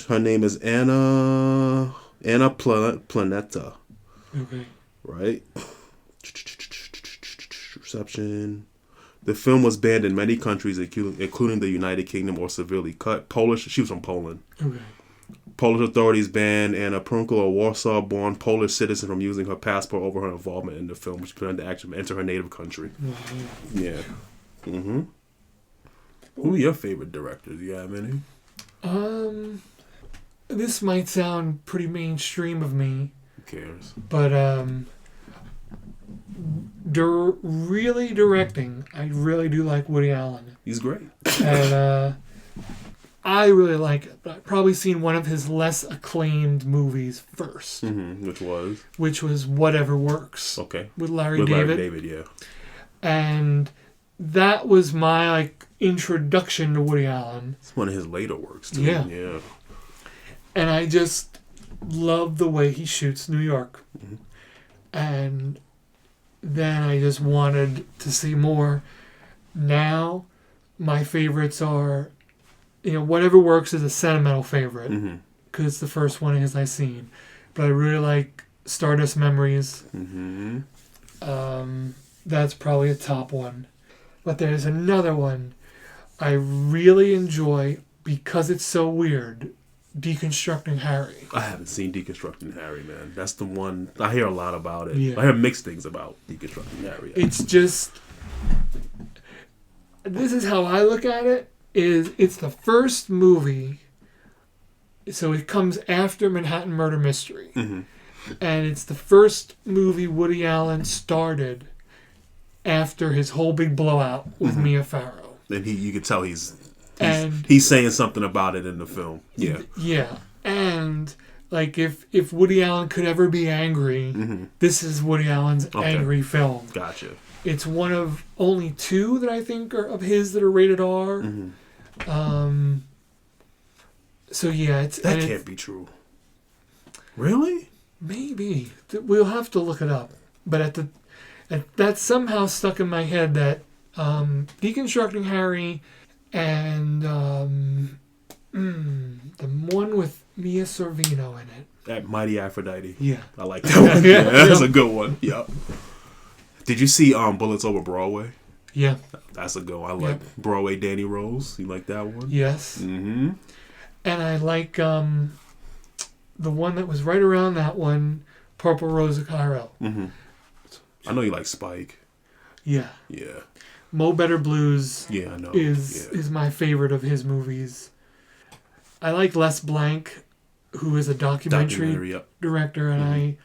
Her name is Anna Planeta. Okay. Right? Reception. The film was banned in many countries, including the United Kingdom, or severely cut. She was from Poland. Okay. Polish authorities banned Anna Prunkel, a Warsaw-born Polish citizen, from using her passport over her involvement in the film, which prevented the action to enter her native country. Mm-hmm. Yeah. Mm-hmm. Who are your favorite directors? You have any? This might sound pretty mainstream of me. Who cares? But really directing, I really do like Woody Allen. He's great. And I really like it, but I've probably seen one of his less acclaimed movies first. Mm-hmm. Which was? Whatever Works. Okay. With Larry David. Larry David, yeah. And that was my introduction to Woody Allen. It's one of his later works too. Yeah. Yeah. And I just love the way he shoots New York. Mm-hmm. And then I just wanted to see more. Now, my favorites are, Whatever Works is a sentimental favorite because it's the first one I've seen. But I really like Stardust Memories. Mm-hmm. That's probably a top one. But there's another one I really enjoy because it's so weird. Deconstructing Harry. I haven't seen Deconstructing Harry, man. That's the one. I hear a lot about it. Yeah. I hear mixed things about Deconstructing Harry. It's just... This is how I look at it. It's the first movie... So it comes after Manhattan Murder Mystery. Mm-hmm. And it's the first movie Woody Allen started after his whole big blowout with Mia Farrow. And you could tell he's saying something about it in the film. Yeah. Yeah. And if Woody Allen could ever be angry, this is Woody Allen's angry film. Gotcha. It's one of only two that I think are of his that are rated R. Mm-hmm. So yeah, that can't be true. Really? Maybe. We'll have to look it up. But that somehow stuck in my head that Deconstructing Harry and the one with Mia Sorvino in it. That Mighty Aphrodite. Yeah. I like that one. Yeah, that's a good one. Yeah. Did you see Bullets Over Broadway? Yeah. That's a good one. I like Broadway Danny Rose. You like that one? Yes. Mm-hmm. And I like the one that was right around that one, Purple Rose of Cairo. Mm-hmm. I know you like Spike. Yeah. Yeah. Mo Better Blues I know. is my favorite of his movies. I like Les Blank. who is a documentary director, and I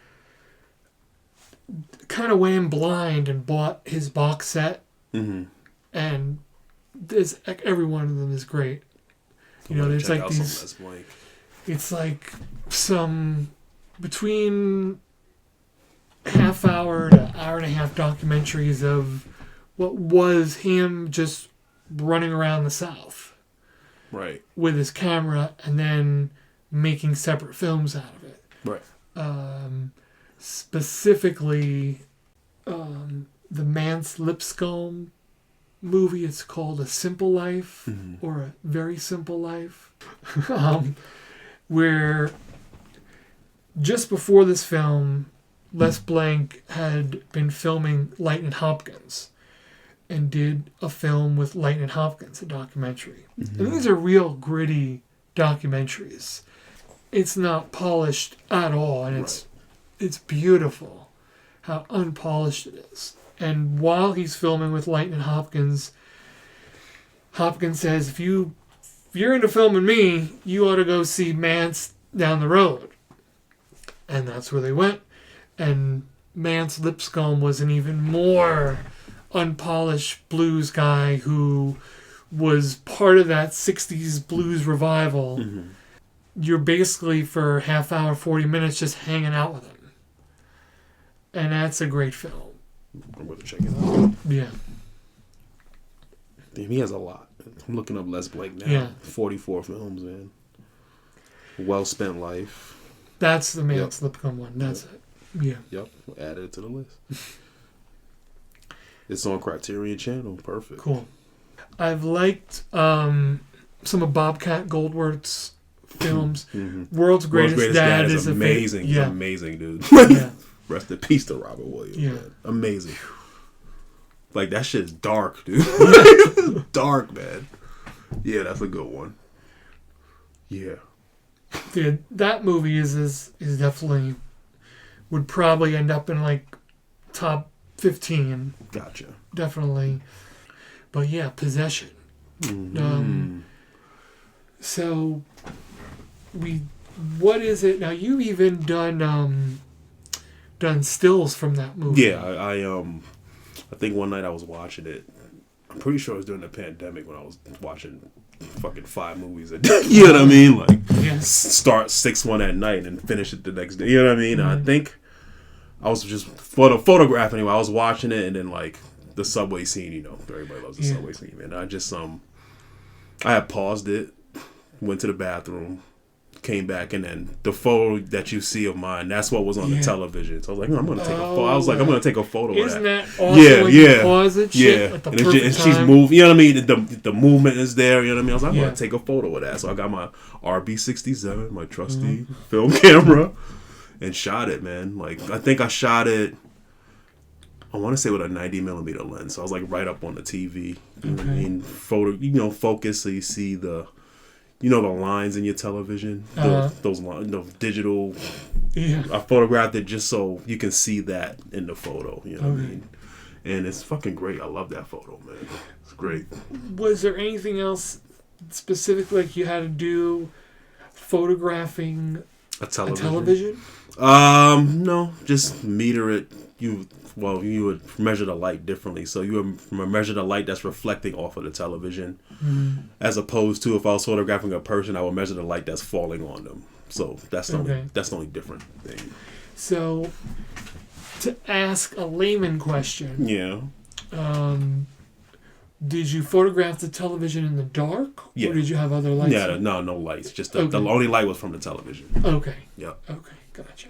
kind of went in blind and bought his box set, and every one of them is great. You know, there's like these. It's like some between half hour to hour and a half documentaries of what was him just running around the South, right, with his camera, and then making separate films out of it. Right. Specifically, the Mance Lipscomb movie. It's called A Simple Life or A Very Simple Life, where just before this film, Les Blank had been filming Lightnin' Hopkins and did a film with Lightnin' Hopkins, a documentary. And these are real gritty documentaries. It's not polished at all, and it's beautiful how unpolished it is. And while he's filming with Lightnin' Hopkins, Hopkins says, if you're into filming me, you ought to go see Mance down the road. And that's where they went. And Mance Lipscomb was an even more unpolished blues guy who was part of that 60s blues revival. You're basically for half hour, 40 minutes just hanging out with him. And that's a great film. I'm going to check it out. Yeah. Damn, he has a lot. I'm looking up Les Blank now. Yeah. 44 films, man. Well spent life. That's the Mance Lipscomb one. That's it. Yeah. Yep. Added it to the list. It's on Criterion Channel. Perfect. Cool. I've liked some of Bobcat Goldthwart's films. World's Greatest Dad is amazing. He's yeah. amazing, dude. Yeah. Rest in peace to Robert Williams. Yeah. Man. Amazing. Like, that shit's dark, dude. Dark, man. Yeah, that's a good one. Yeah. Yeah, that movie is definitely would probably end up in like top 15. Gotcha. Definitely. But yeah, Possession. So what is it now? You've even done stills from that movie. Yeah, I think one night I was watching it. I'm pretty sure it was during the pandemic when I was watching fucking 5 movies a day. You know what I mean? Like, start 6 one at night and finish it the next day. You know what I mean? And I think I was just for the photograph anyway. I was watching it, and then like the subway scene. You know, everybody loves the subway scene. And I just I had paused it, went to the bathroom, came back, and then the photo that you see of mine, that's what was on the television. So I was like, I'm gonna take a photo. I was like, I'm gonna take a photo of that. Isn't that awesome? You pause it, at the perfect and she's moving. You know what I mean? The movement is there. You know what I mean? I was like, I'm gonna take a photo of that. So I got my RB67, my trusty film camera, and shot it, man. Like, I think I shot it, I want to say with a 90mm lens. So I was like right up on the TV. You know what I mean? Focus so you see the lines in your television, those lines, the digital. Yeah. I photographed it just so you can see that in the photo. You know what I mean? And it's fucking great. I love that photo, man. It's great. Was there anything else specifically like you had to do photographing a television? No, just meter it. You would measure the light differently. So you would measure the light that's reflecting off of the television, as opposed to if I was photographing a person, I would measure the light that's falling on them. So that's the only different thing. So, to ask a layman question, did you photograph the television in the dark, or did you have other lights? Yeah, no lights. Just the only light was from the television. Okay. Yep. Okay, gotcha.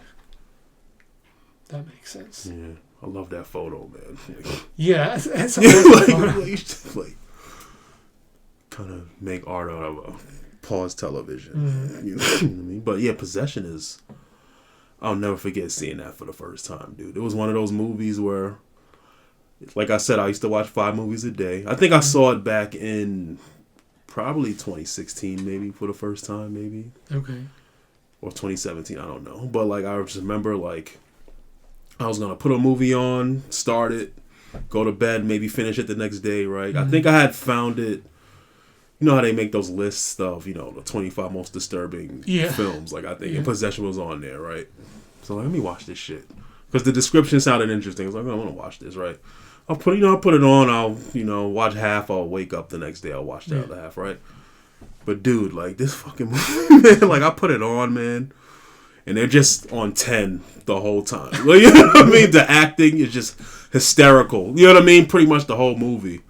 That makes sense. Yeah. I love that photo, man. That's like kind of make art out of a paused television. You know what I mean? But yeah, Possession is. I'll never forget seeing that for the first time, dude. It was one of those movies where, like I said, I used to watch 5 movies a day. I think I saw it back in probably 2016, maybe for the first time, maybe. Okay. Or 2017, I don't know. But like I just remember like. I was gonna put a movie on, start it, go to bed, maybe finish it the next day, right? I think I had found it, you know how they make those lists of, you know, the 25 most disturbing films. Like, I think Possession was on there, right? So let me watch this shit. Because the description sounded interesting. I was like, I want to watch this, right? I'll put it on. I'll, you know, watch half. I'll wake up the next day. I'll watch the other half, right? But dude, like, this fucking movie, man, like, I put it on, man, and they're just on 10 the whole time. Like, you know what I mean? The acting is just hysterical. You know what I mean? Pretty much the whole movie.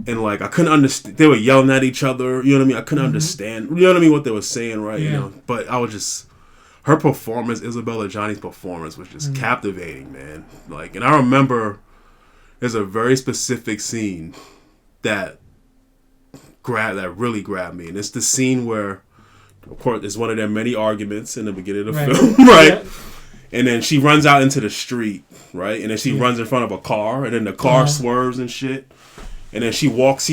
And, like, I couldn't understand. They were yelling at each other. You know what I mean? I couldn't understand. You know what I mean? What they were saying, right? Yeah. You know? But I was just... Her performance, Isabella Johnny's performance, was just captivating, man. Like, and I remember there's a very specific scene that really grabbed me. And it's the scene where, of course, it's one of their many arguments in the beginning of the film, right? Yeah. And then she runs out into the street, right? And then she runs in front of a car, and then the car swerves and shit. And then she walks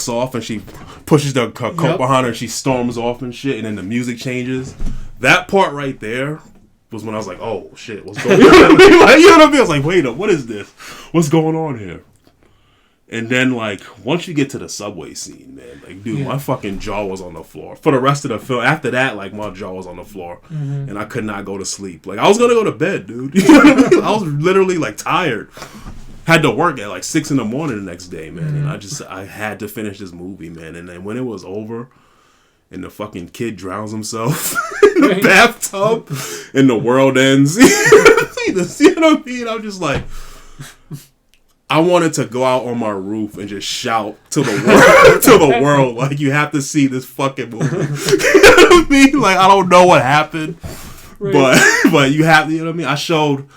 off, and she pushes the coat behind her, and she storms off and shit. And then the music changes. That part right there was when I was like, "Oh shit, what's going on?" Like, you know what I mean? I was like, "Wait a, what is this? What's going on here?" And then, like, once you get to the subway scene, man, like, dude, my fucking jaw was on the floor for the rest of the film. After that, like, my jaw was on the floor, and I could not go to sleep. Like, I was gonna go to bed, dude. You know what I mean? I was literally like tired. Had to work at like 6 a.m. the next day, man, and I had to finish this movie, man. And then when it was over, and the fucking kid drowns himself in the bathtub, and the world ends. You know what I mean? I'm just like, I wanted to go out on my roof and just shout to the world, like, you have to see this fucking movie. You know what I mean? Like, I don't know what happened, but you have, you know what I mean?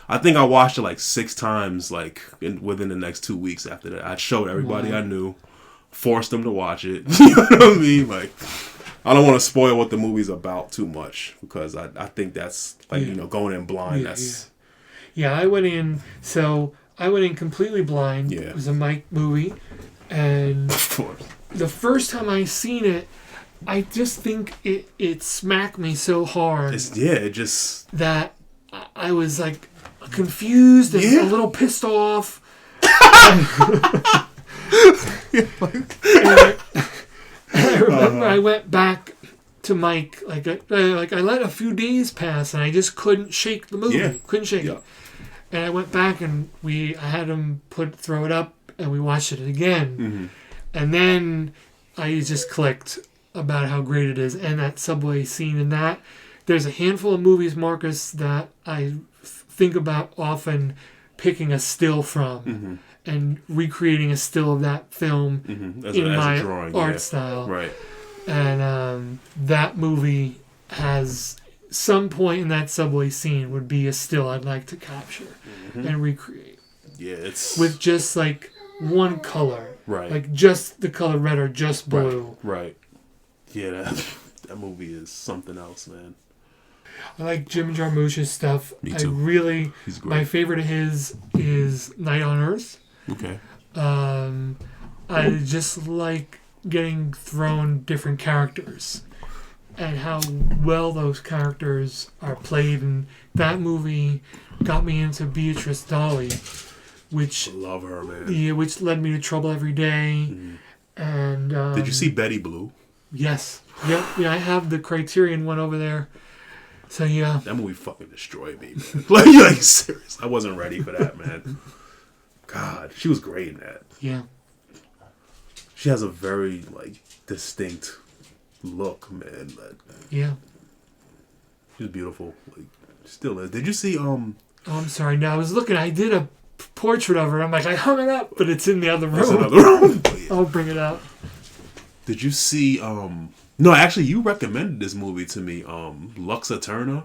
I think I watched it like 6 times, like within the next 2 weeks after that. I showed everybody I knew, forced them to watch it. You know what I mean? Like, I don't want to spoil what the movie's about too much, because I think that's like, you know, going in blind. I went in completely blind. Yeah. It was a Mike movie, and of course, the first time I seen it, I just think it smacked me so hard. That I was like confused and a little pissed off. I remember I went back to Mike, like I let a few days pass, and I just couldn't shake the movie. Couldn't shake it. And I went back, and I had him throw it up, and we watched it again. And then I just clicked about how great it is, and that subway scene, and that there's a handful of movies, Marcus, that I think about often picking a still from and recreating a still of that film in my art style. Right. And that movie has some point in that subway scene would be a still I'd like to capture and recreate. Yeah, it's with just like one color. Right. Like just the color red or just blue. Right. Yeah, that movie is something else, man. I like Jim Jarmusch's stuff. Me too. He's great. My favorite of his is Night on Earth. Okay. I just like getting thrown different characters and how well those characters are played. And that movie got me into Beatrice Daly, which I love her, man. Yeah, which led me to Trouble Every Day. And did you see Betty Blue? Yes. Yep. Yeah, I have the Criterion one over there. So yeah, that movie fucking destroyed me, man. like serious. I wasn't ready for that, man. God, she was great in that. Yeah. She has a very like distinct look, man. Yeah. She was beautiful. Like, still is. Did you see Oh, I'm sorry. No, I was looking. I did a portrait of her. I'm like, I hung it up, but it's in the other room. It's in the other room. I'll bring it out. Did you see No, actually, you recommended this movie to me. Lux Eterna.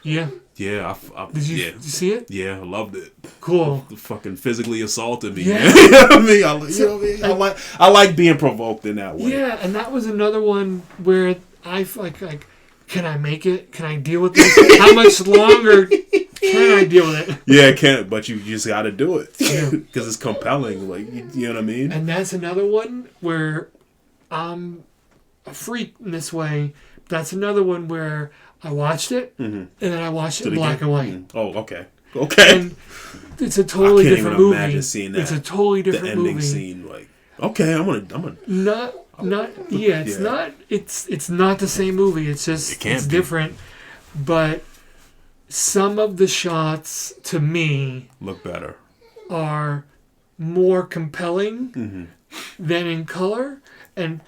Yeah. Yeah. Did you see it? Yeah, I loved it. Cool. Fucking physically assaulted me. Yeah. You know what I mean? I like being provoked in that way. Yeah, and that was another one where I like, can I make it? Can I deal with this? How much longer can I deal with it? Yeah, but you just got to do it because it's compelling. Like, you know what I mean? And that's another one where I'm a freak in this way. That's another one where I watched it and then I watched it in black and white. Oh, okay. And it's a totally different movie. Imagine seeing that. It's a totally different the ending movie. Scene, like, okay, I'm gonna. Not It's not the same movie. It's just it's different. But some of the shots to me look better, are more compelling than in color, and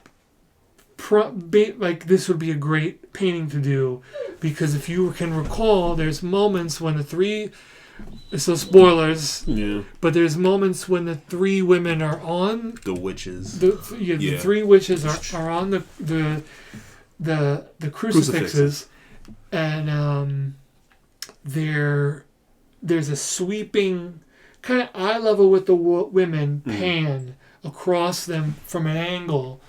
like this would be a great painting to do, because if you can recall, there's moments when the three. So spoilers. Yeah. But there's moments when the three women are on the witches. The three witches are on the crucifixes, and there's a sweeping kind of eye level with the women pan across them from an angle,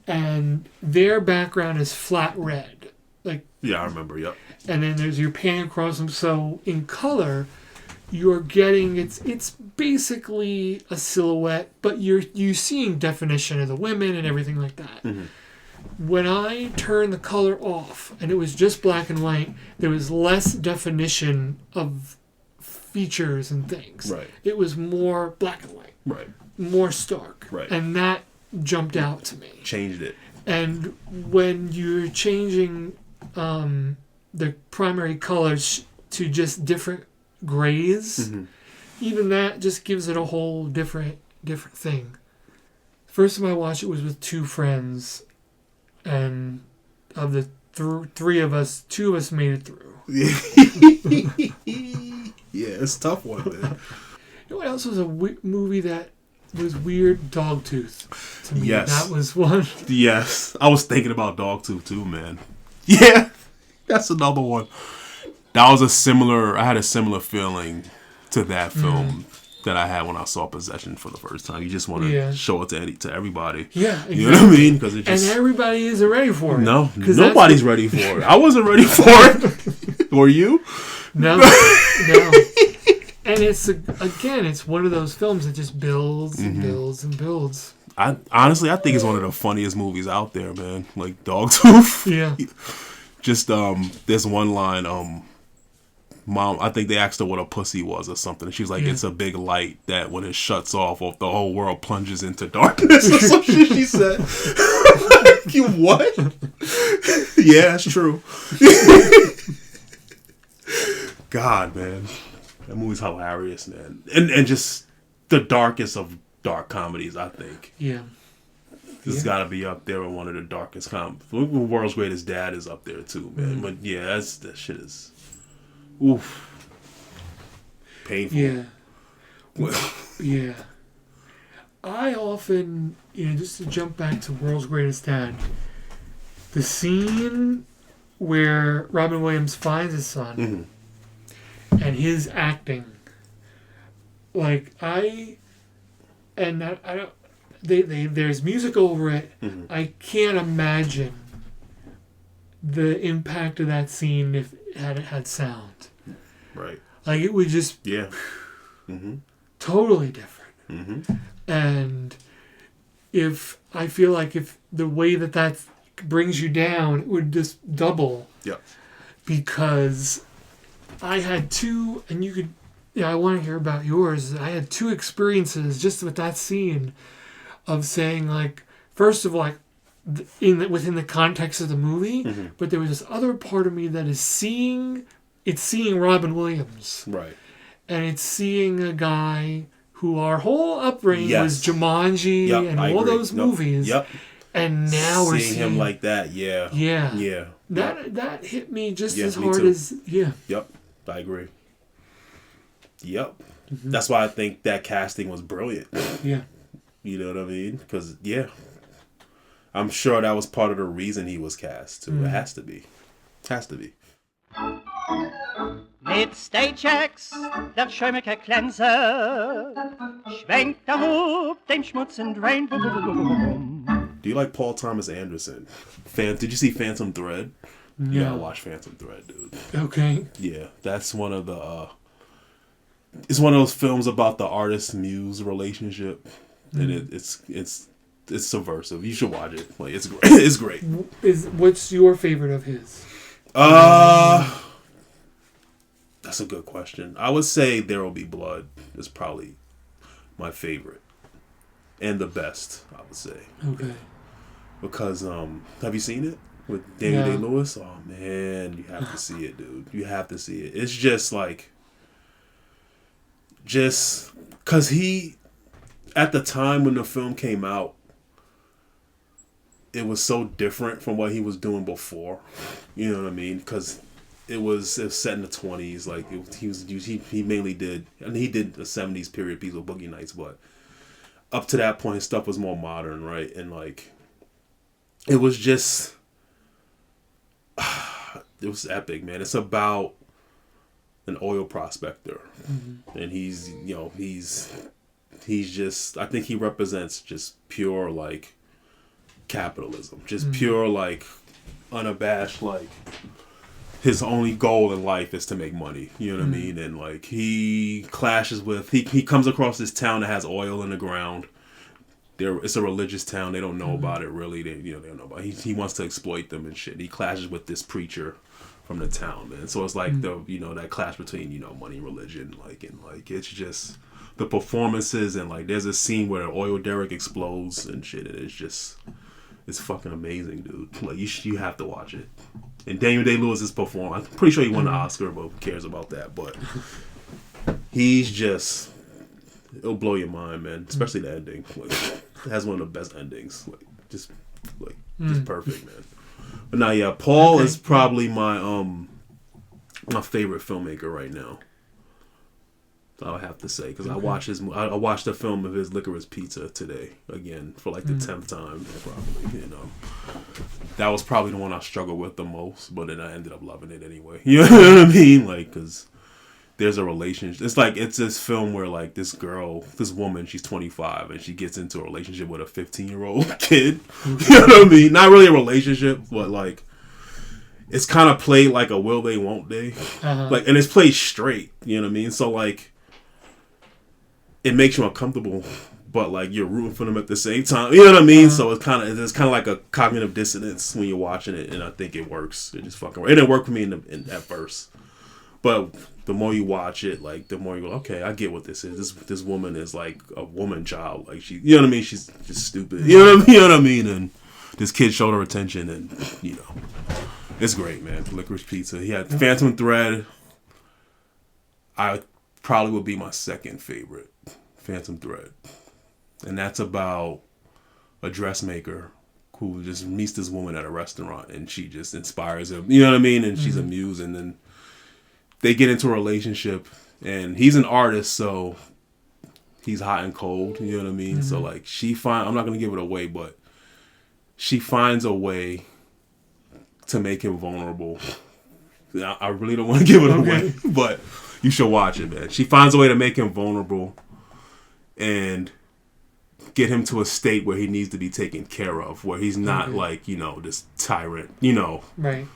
and their background is flat red. Like I remember. Yep. And then there's your pan across them. So in color, you're getting it's basically a silhouette, but you're seeing definition of the women and everything like that. When I turned the color off and it was just black and white, there was less definition of features and things. Right. It was more black and white. Right. More stark. Right. And that jumped out to me. Changed it. And when you're changing the primary colors to just different grays, even that just gives it a whole different thing. First time I watched it was with two friends, and of the three of us, two of us made it through. It's a tough one, man. You know what else was a movie that was weird? Dogtooth. To me, yes. That was one. Yes. I was thinking about Dogtooth too, man. Yeah. That's another one. I had a similar feeling to that film that I had when I saw Possession for the first time. You just want to show it to everybody. Yeah, exactly. You know what I mean? Because and everybody isn't ready for it. No, nobody's ready for it. I wasn't ready for it. Were you? No. And it's one of those films that just builds and builds and builds. I think it's one of the funniest movies out there, man. Like Dogtooth. Yeah. Just there's one line, Mom, I think they asked her what a pussy was or something. She's like, it's a big light that when it shuts off, the whole world plunges into darkness or some shit she said. You what? Yeah, that's true. God, man. That movie's hilarious, man. And just the darkest of dark comedies, I think. Yeah. This has got to be up there with one of the darkest comedies. World's Greatest Dad is up there too, man. But yeah, that shit is, oof, painful. Yeah. Yeah. I often, just to jump back to World's Greatest Dad, the scene where Robin Williams finds his son and his acting, like I don't. There's music over it. I can't imagine the impact of that scene if it had sound. Right. Like it would just totally different. And I feel like if the way that brings you down, it would just double. Yeah. Because I had two, and you could. I want to hear about yours. I had two experiences just with that scene. Of saying, like, first of all, like, within the context of the movie, but there was this other part of me that is seeing Robin Williams, right, and it's seeing a guy who our whole upbringing was Jumanji and all those movies, and now we're seeing him like that, yeah. That hit me just as hard as I agree. That's why I think that casting was brilliant. You know what I mean? Because, I'm sure that was part of the reason he was cast, too. It has to be. Mit Stagex, der schäumige Glänzer, schwenkt der Hub dem Schmutz und Drain. Do you like Paul Thomas Anderson? Did you see Phantom Thread? No. You gotta watch Phantom Thread, dude. Okay. Yeah, that's one of the... it's one of those films about the artist-muse relationship. And it's subversive. You should watch it. Like, it's great. It's great. What's your favorite of his? That's a good question. I would say There Will Be Blood is probably my favorite and the best. I would say. Okay. because have you seen it with Daniel Day-Lewis? Oh man, you have to see it, dude. You have to see it. It's just like, because he, at the time when the film came out, it was so different from what he was doing before. You know what I mean? Because it was set in the 20s. Like he mainly did, and he did the 70s period piece with Boogie Nights, but up to that point, stuff was more modern, right? And like, it was just, it was epic, man. It's about an oil prospector, and he's just, I think he represents just pure like capitalism, just pure like unabashed, like his only goal in life is to make money. You know what I mean? And like he clashes with, he comes across this town that has oil in the ground. It's a religious town. They don't know about it really. They don't know about it. He wants to exploit them and shit. He clashes with this preacher from the town, man. So it's like that clash between money and religion, and it's just the performances, and like there's a scene where an oil derrick explodes and shit, and it's fucking amazing, dude. Like you have to watch it. And Daniel Day-Lewis is performing. I'm pretty sure he won the Oscar, but who cares about that? But he's just, it'll blow your mind, man. Especially the ending. Like, it has one of the best endings. Just perfect, man. But now, yeah, Paul is probably my favorite filmmaker right now. I would have to say, because I watched the film of his Licorice Pizza today again for like the 10th time, probably. That was probably the one I struggled with the most, but then I ended up loving it anyway. You know what I mean? Like, because there's a relationship. It's this film where like this woman, she's 25, and she gets into a relationship with a 15-year-old kid. You know what I mean? Not really a relationship, but like, it's kind of played like a will they, won't they? Like, and it's played straight. You know what I mean? So like, it makes you uncomfortable, but like you're rooting for them at the same time. You know what I mean? So it's kind of like a cognitive dissonance when you're watching it, and I think it works. It just fucking works. It didn't work for me at first, but the more you watch it, like the more you go, okay, I get what this is. This woman is like a woman child. Like you know what I mean? She's just stupid. You know what I mean? And this kid showed her attention, and it's great, man. Licorice Pizza. He had Phantom Thread. I probably would be my second favorite. Phantom Thread. And that's about a dressmaker who just meets this woman at a restaurant, and she just inspires him. You know what I mean? And she's amused, and then they get into a relationship, and he's an artist, so he's hot and cold. You know what I mean? So like I'm not gonna give it away, but she finds a way to make him vulnerable. I really don't want to give it away, but you should watch it, man. She finds a way to make him vulnerable and get him to a state where he needs to be taken care of, where he's not like, this tyrant, Right.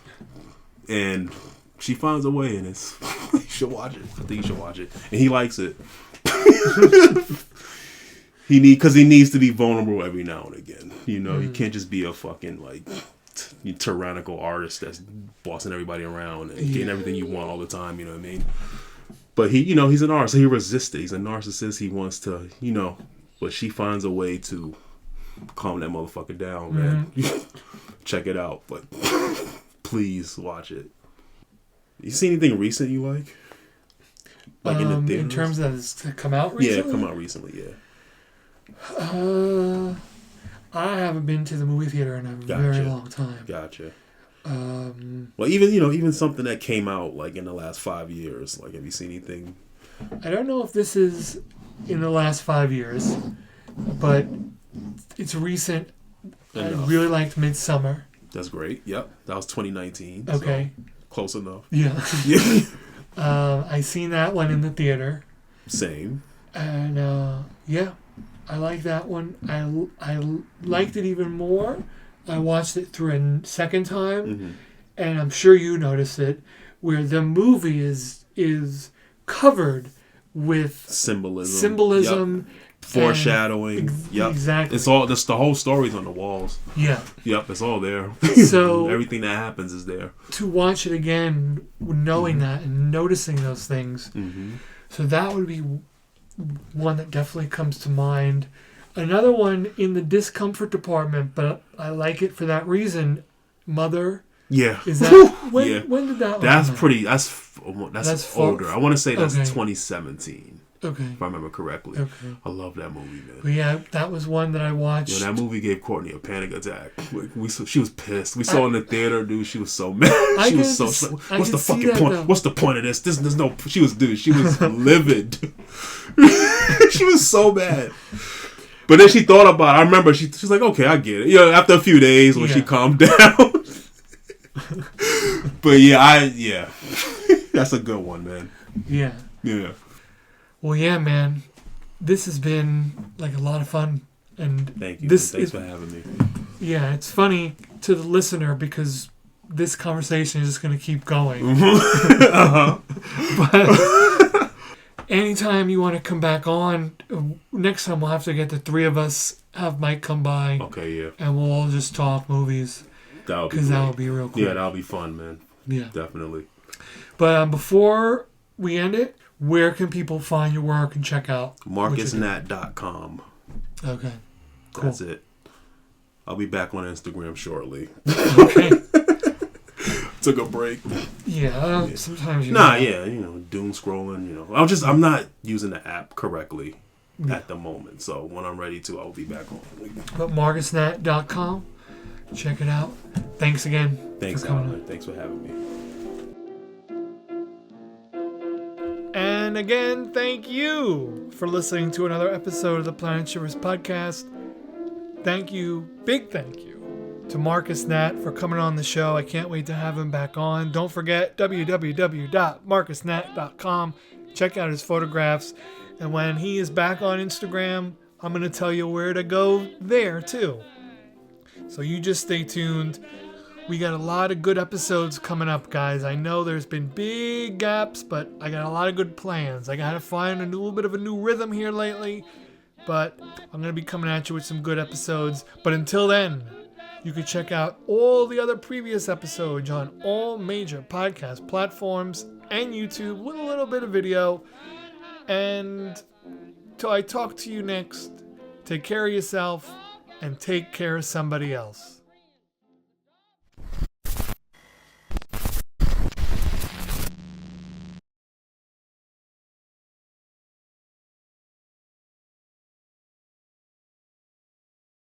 And she finds a way, and it's, you should watch it. I think you should watch it. And he likes it. Because he needs to be vulnerable every now and again. He can't just be a fucking like tyrannical artist that's bossing everybody around and getting everything you want all the time. You know what I mean? But he's an artist, so he resists it. He's a narcissist. He wants to, but she finds a way to calm that motherfucker down, man. Check it out, but please watch it. You see anything recent you like? Like in the theaters? In terms of it's come out recently? Yeah, come out recently, yeah. I haven't been to the movie theater in a very long time. Gotcha. Well, even something that came out like in the last 5 years. Like, have you seen anything? I don't know if this is in the last 5 years, but it's recent. Enough. I really liked Midsummer. That's great. Yep, that was 2019. Okay, so close enough. Yeah. I seen that one in the theater. Same. And I like that one. I liked it even more. I watched it through a second time, and I'm sure you noticed it, where the movie is covered with symbolism, foreshadowing. Yep. Exactly. It's all the whole story's on the walls. Yeah. Yep. It's all there. So everything that happens is there. To watch it again, knowing that and noticing those things. So that would be one that definitely comes to mind. Another one in the discomfort department, but I like it for that reason. Mother. Yeah. Is that when did that? That's one pretty. That's older. I want to say that's 2017. Okay. If I remember correctly. Okay. I love that movie, man. But yeah, that was one that I watched. That movie gave Courtney a panic attack. She was pissed. We saw it in the theater, dude. She was so mad. She was like, what's the fucking point? Though. What's the point of this? There's no. She was livid. She was so mad. But then she thought about it. I remember she's like, okay, I get it. You know, after a few days when she calmed down. But yeah. That's a good one, man. Yeah. Yeah. Well, yeah, man. This has been like a lot of fun, and thank you. Thanks for having me. Yeah, it's funny to the listener because this conversation is just going to keep going. But anytime you want to come back on, next time we'll have to get the three of us, have Mike come by. Okay, yeah. And we'll all just talk movies. Because that would be real cool. Yeah, that'll be fun, man. Yeah. Definitely. But before we end it, where can people find your work and check out? MarcusNatt.com. Okay. Cool. That's it. I'll be back on Instagram shortly. Okay. Took a break. Yeah, sometimes you doom scrolling, I'm not using the app correctly at the moment. So when I'm ready to, I'll be back on. But MarcusNatt.com. Check it out. Thanks again. Thanks, Alan. Thanks for having me. And again, thank you for listening to another episode of the Planet Shivers podcast. Thank you, big thank you, to Marcus Natt for coming on the show. I can't wait to have him back on. Don't forget www.marcusnatt.com. Check out his photographs. And when he is back on Instagram, I'm going to tell you where to go there too. So you just stay tuned. We got a lot of good episodes coming up, guys. I know there's been big gaps, but I got a lot of good plans. I got to find a little bit of a new rhythm here lately, but I'm going to be coming at you with some good episodes. But until then, you can check out all the other previous episodes on all major podcast platforms and YouTube with a little bit of video. And till I talk to you next, take care of yourself and take care of somebody else.